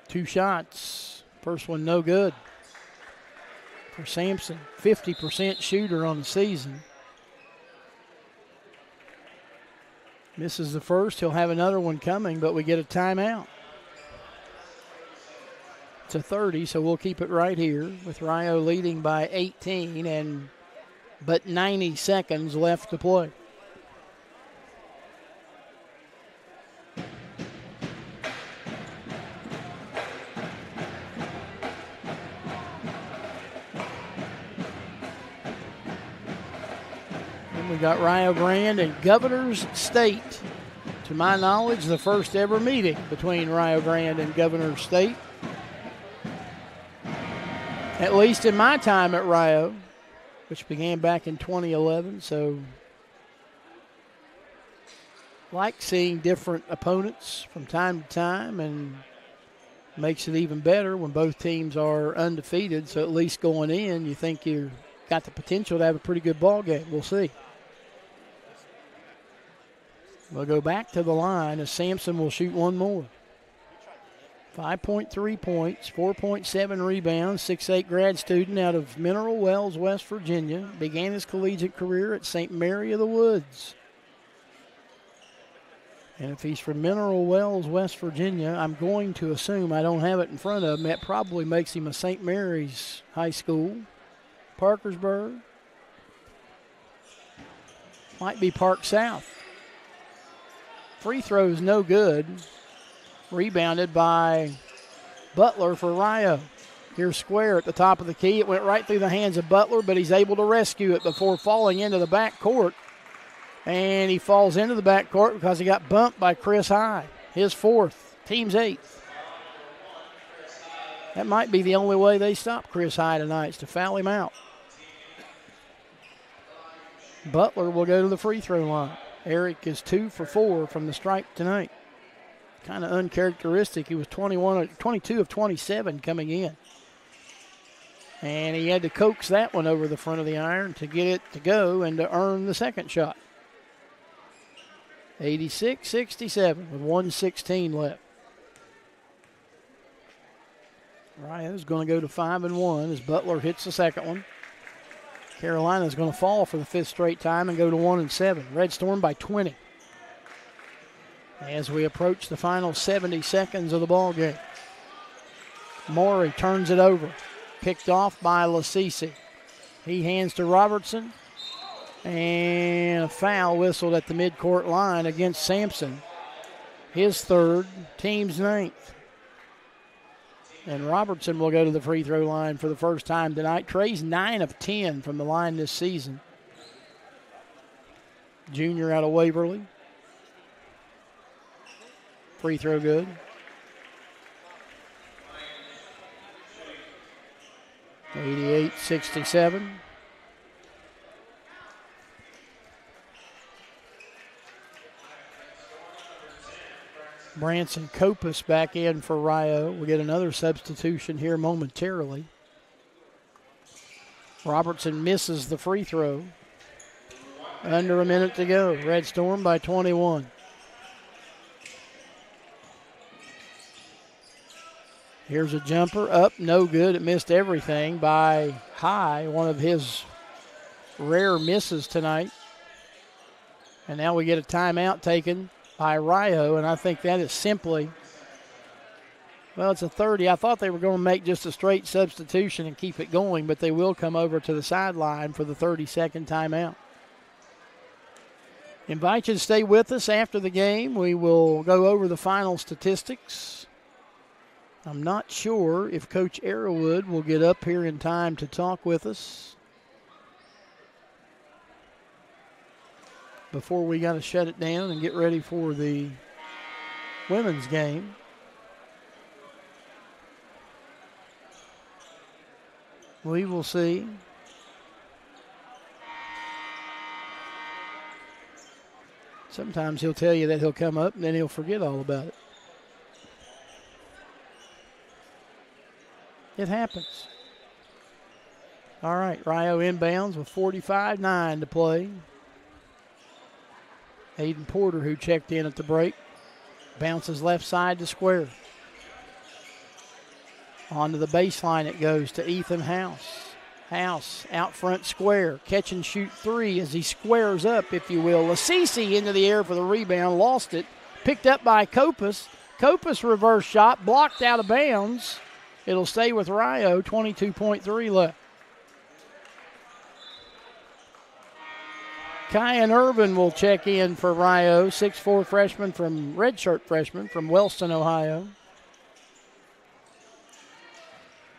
2 shots. First one no good for Sampson. 50% shooter on the season. Misses the first. He'll have another one coming, but we get a timeout. It's a 30, so we'll keep it right here with Rio leading by 18 and but 90 seconds left to play. And we got Rio Grande and Governor's State. To my knowledge, the first ever meeting between Rio Grande and Governor's State. At least in my time at Rio, which began back in 2011. So, like seeing different opponents from time to time, and makes it even better when both teams are undefeated. So at least going in, you think you've got the potential to have a pretty good ball game. We'll see. We'll go back to the line as Sampson will shoot one more. 5.3 points, 4.7 rebounds, 6'8" grad student out of Mineral Wells, West Virginia. Began his collegiate career at St. Mary of the Woods. And if he's from Mineral Wells, West Virginia, I'm going to assume, I don't have it in front of me, that probably makes him a St. Mary's high school. Parkersburg. Might be Park South. Free throws no good. Rebounded by Butler for Rio. Here's Square at the top of the key. It went right through the hands of Butler, but he's able to rescue it before falling into the backcourt. And he falls into the backcourt because he got bumped by Chris High. His fourth, team's eighth. That might be the only way they stop Chris High tonight, is to foul him out. Butler will go to the free throw line. Eric is 2 for 4 from the stripe tonight. Kind of uncharacteristic. He was 22 of 27 coming in. And he had to coax that one over the front of the iron to get it to go and to earn the second shot. 86-67 with 1:16 left. Rio's going to go to 5-1 as Butler hits the second one. Carolina's going to fall for the 5th straight time and go to 1-7. Red Storm by 20. As we approach the final 70 seconds of the ball game. Morey turns it over. Picked off by Lasisi. He hands to Robertson. And a foul whistled at the midcourt line against Sampson. His third, team's 9th. And Robertson will go to the free throw line for the first time tonight. Trey's 9 of 10 from the line this season. Junior out of Waverly. Free throw good. (88-67). Branson Copus back in for Rio. We get another substitution here momentarily. Robertson misses the free throw. Under a minute to go. Red Storm by 21. Here's a jumper up, no good. It missed everything by High, one of his rare misses tonight. And now we get a timeout taken by Rio, and I think that is simply, well, it's a 30. I thought they were going to make just a straight substitution and keep it going, but they will come over to the sideline for the 30-second timeout. Invite you to stay with us after the game. We will go over the final statistics. I'm not sure if Coach Arrowwood will get up here in time to talk with us before we got to shut it down and get ready for the women's game. We will see. Sometimes he'll tell you that he'll come up and then he'll forget all about it. It happens. All right, Rio inbounds with 45-9 to play. Aiden Porter, who checked in at the break, bounces left side to square. Onto the baseline it goes to Ethan House. House out front square. Catch and shoot three as he squares up, if you will. Lasisi into the air for the rebound. Lost it. Picked up by Copus. Copus reverse shot. Blocked out of bounds. It'll stay with Rio. 22.3 left. Kyan Irvin will check in for Rio. 6'4" freshman from redshirt freshman from Wellston, Ohio.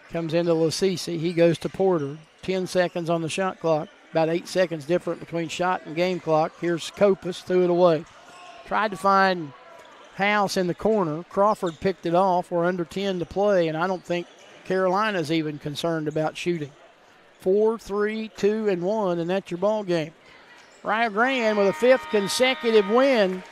Comes into Lasisi. He goes to Porter. 10 seconds on the shot clock. About 8 seconds different between shot and game clock. Here's Copus. Threw it away. Tried to find House in the corner. Crawford picked it off. We're under 10 to play, and I don't think Carolina's even concerned about shooting. 4, 3, 2, and 1, and that's your ball game. Rio Grande with a 5th consecutive win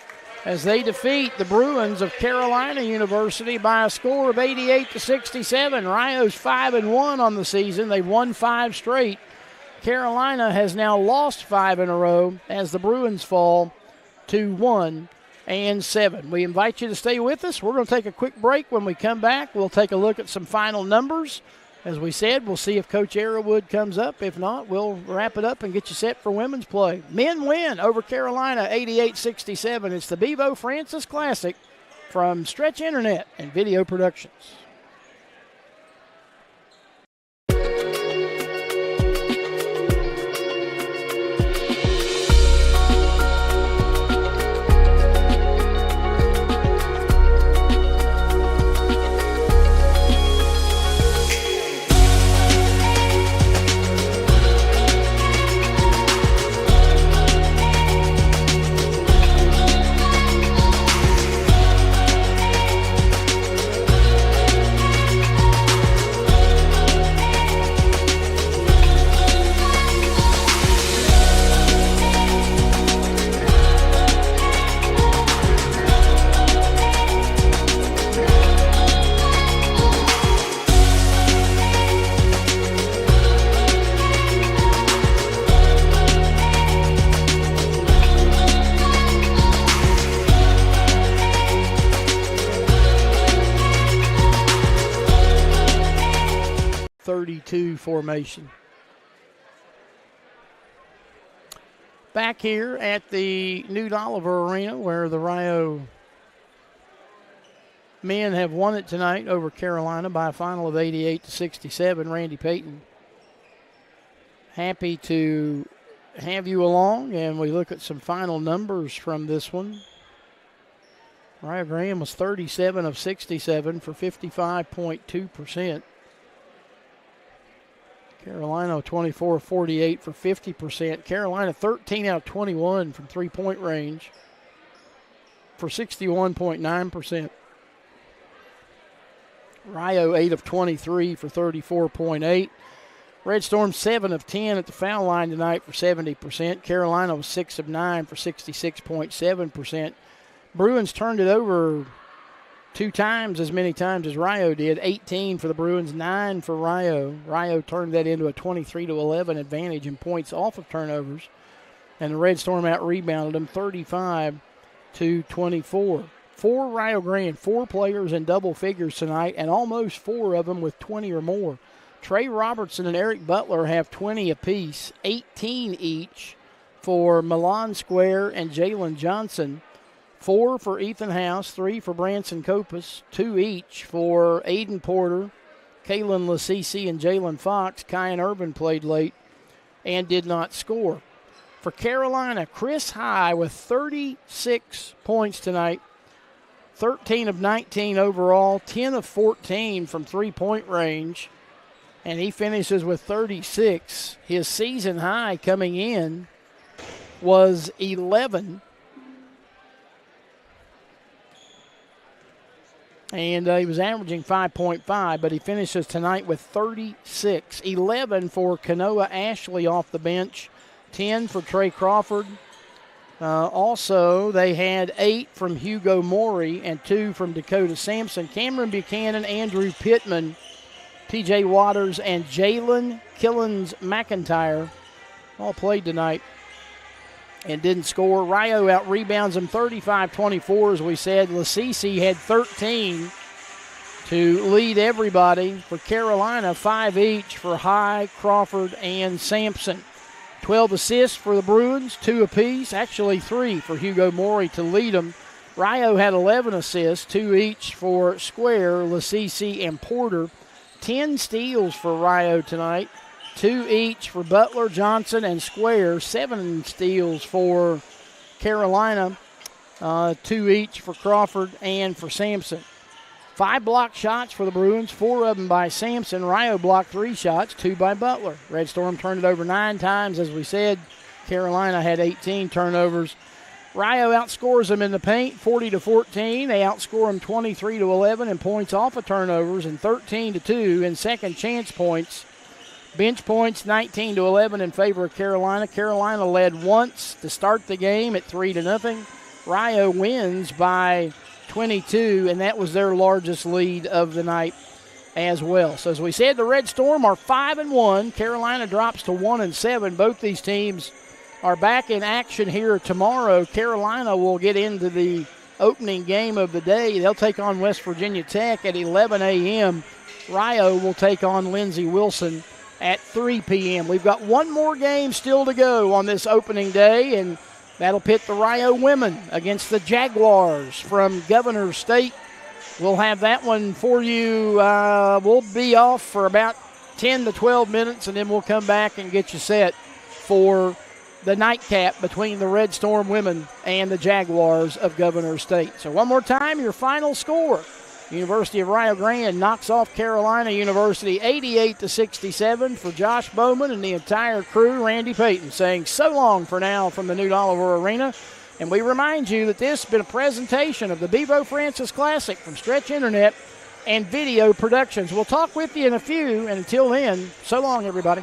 as they defeat the Bruins of Carolina University by a score of 88-67. Rio's 5-1 on the season. They've won 5 straight. Carolina has now lost 5 in a row as the Bruins fall to 1-7. We invite you to stay with us. We're going to take a quick break. When we come back, we'll take a look at some final numbers. As we said, we'll see if Coach Arrowwood comes up. If not, we'll wrap it up and get you set for women's play. Men win over Carolina 88-67. It's the Bevo Francis Classic from Stretch Internet and Video Productions. 32 formation. Back here at the Newt Oliver Arena, where the Rio men have won it tonight over Carolina by a final of 88-67. Randy Payton, happy to have you along, and we look at some final numbers from this one. Rio Grande was 37 of 67 for 55.2%. Carolina 24 of 48 for 50%. Carolina 13 out of 21 from three-point range for 61.9%. Rio 8 of 23 for 34.8. Red Storm 7 of 10 at the foul line tonight for 70%. Carolina was 6 of 9 for 66.7%. Bruins turned it over 2 times as many times as Rio did. 18 for the Bruins, 9 for Rio. Rio turned that into a 23-11 advantage in points off of turnovers. And the Red Storm out-rebounded them 35-24. For Rio Grande, 4 players in double figures tonight, and almost 4 of them with 20 or more. Trey Robertson and Eric Butler have 20 apiece, 18 each for Milan Square and Jalen Johnson. 4 for Ethan House, 3 for Branson Copus, 2 each for Aiden Porter, Kalen Lasisi, and Jalen Fox. Kyan Urban played late and did not score. For Carolina, Chris High with 36 points tonight, 13 of 19 overall, 10 of 14 from three-point range, and he finishes with 36. His season high coming in was 11. And he was averaging 5.5, but he finishes tonight with 36. 11 for Kanoa Ashley off the bench, 10 for Trey Crawford. Also, they had 8 from Hugo Morey and 2 from Dakota Sampson. Cameron Buchanan, Andrew Pittman, TJ Waters, and Jalen Killens McIntyre all played tonight and didn't score. Rio out-rebounds them 35-24, as we said. Lasisi had 13 to lead everybody. For Carolina, 5 each for High, Crawford, and Sampson. 12 assists for the Bruins, 2 apiece, actually 3 for Hugo Morey to lead them. Rio had 11 assists, 2 each for Square, Lasisi, and Porter. 10 steals for Rio tonight, 2 each for Butler, Johnson, and Square. 7 steals for Carolina, 2 each for Crawford and for Sampson. 5 blocked shots for the Bruins, 4 of them by Sampson. Rio blocked 3 shots, 2 by Butler. Red Storm turned it over 9 times, as we said. Carolina had 18 turnovers. Rio outscores them in the paint 40-14. They outscore them 23-11 in points off of turnovers and 13-2 in second chance points. Bench points 19-11 in favor of Carolina. Carolina led once to start the game at 3-0. Rio wins by 22, and that was their largest lead of the night as well. So as we said, the Red Storm are 5-1. Carolina drops to 1-7. Both these teams are back in action here tomorrow. Carolina will get into the opening game of the day. They'll take on West Virginia Tech at 11 a.m. Rio will take on Lindsey Wilson at 3 p.m. We've got one more game still to go on this opening day, and that'll pit the Rio women against the Jaguars from Governor State. We'll have that one for you. We'll be off for about 10 to 12 minutes, and then we'll come back and get you set for the nightcap between the Red Storm women and the Jaguars of Governor State. So one more time, your final score. University of Rio Grande knocks off Carolina University 88-67. For Josh Bowman and the entire crew, Randy Payton saying so long for now from the Newt Oliver Arena. And we remind you that this has been a presentation of the Bevo Francis Classic from Stretch Internet and Video Productions. We'll talk with you in a few, and until then, so long, everybody.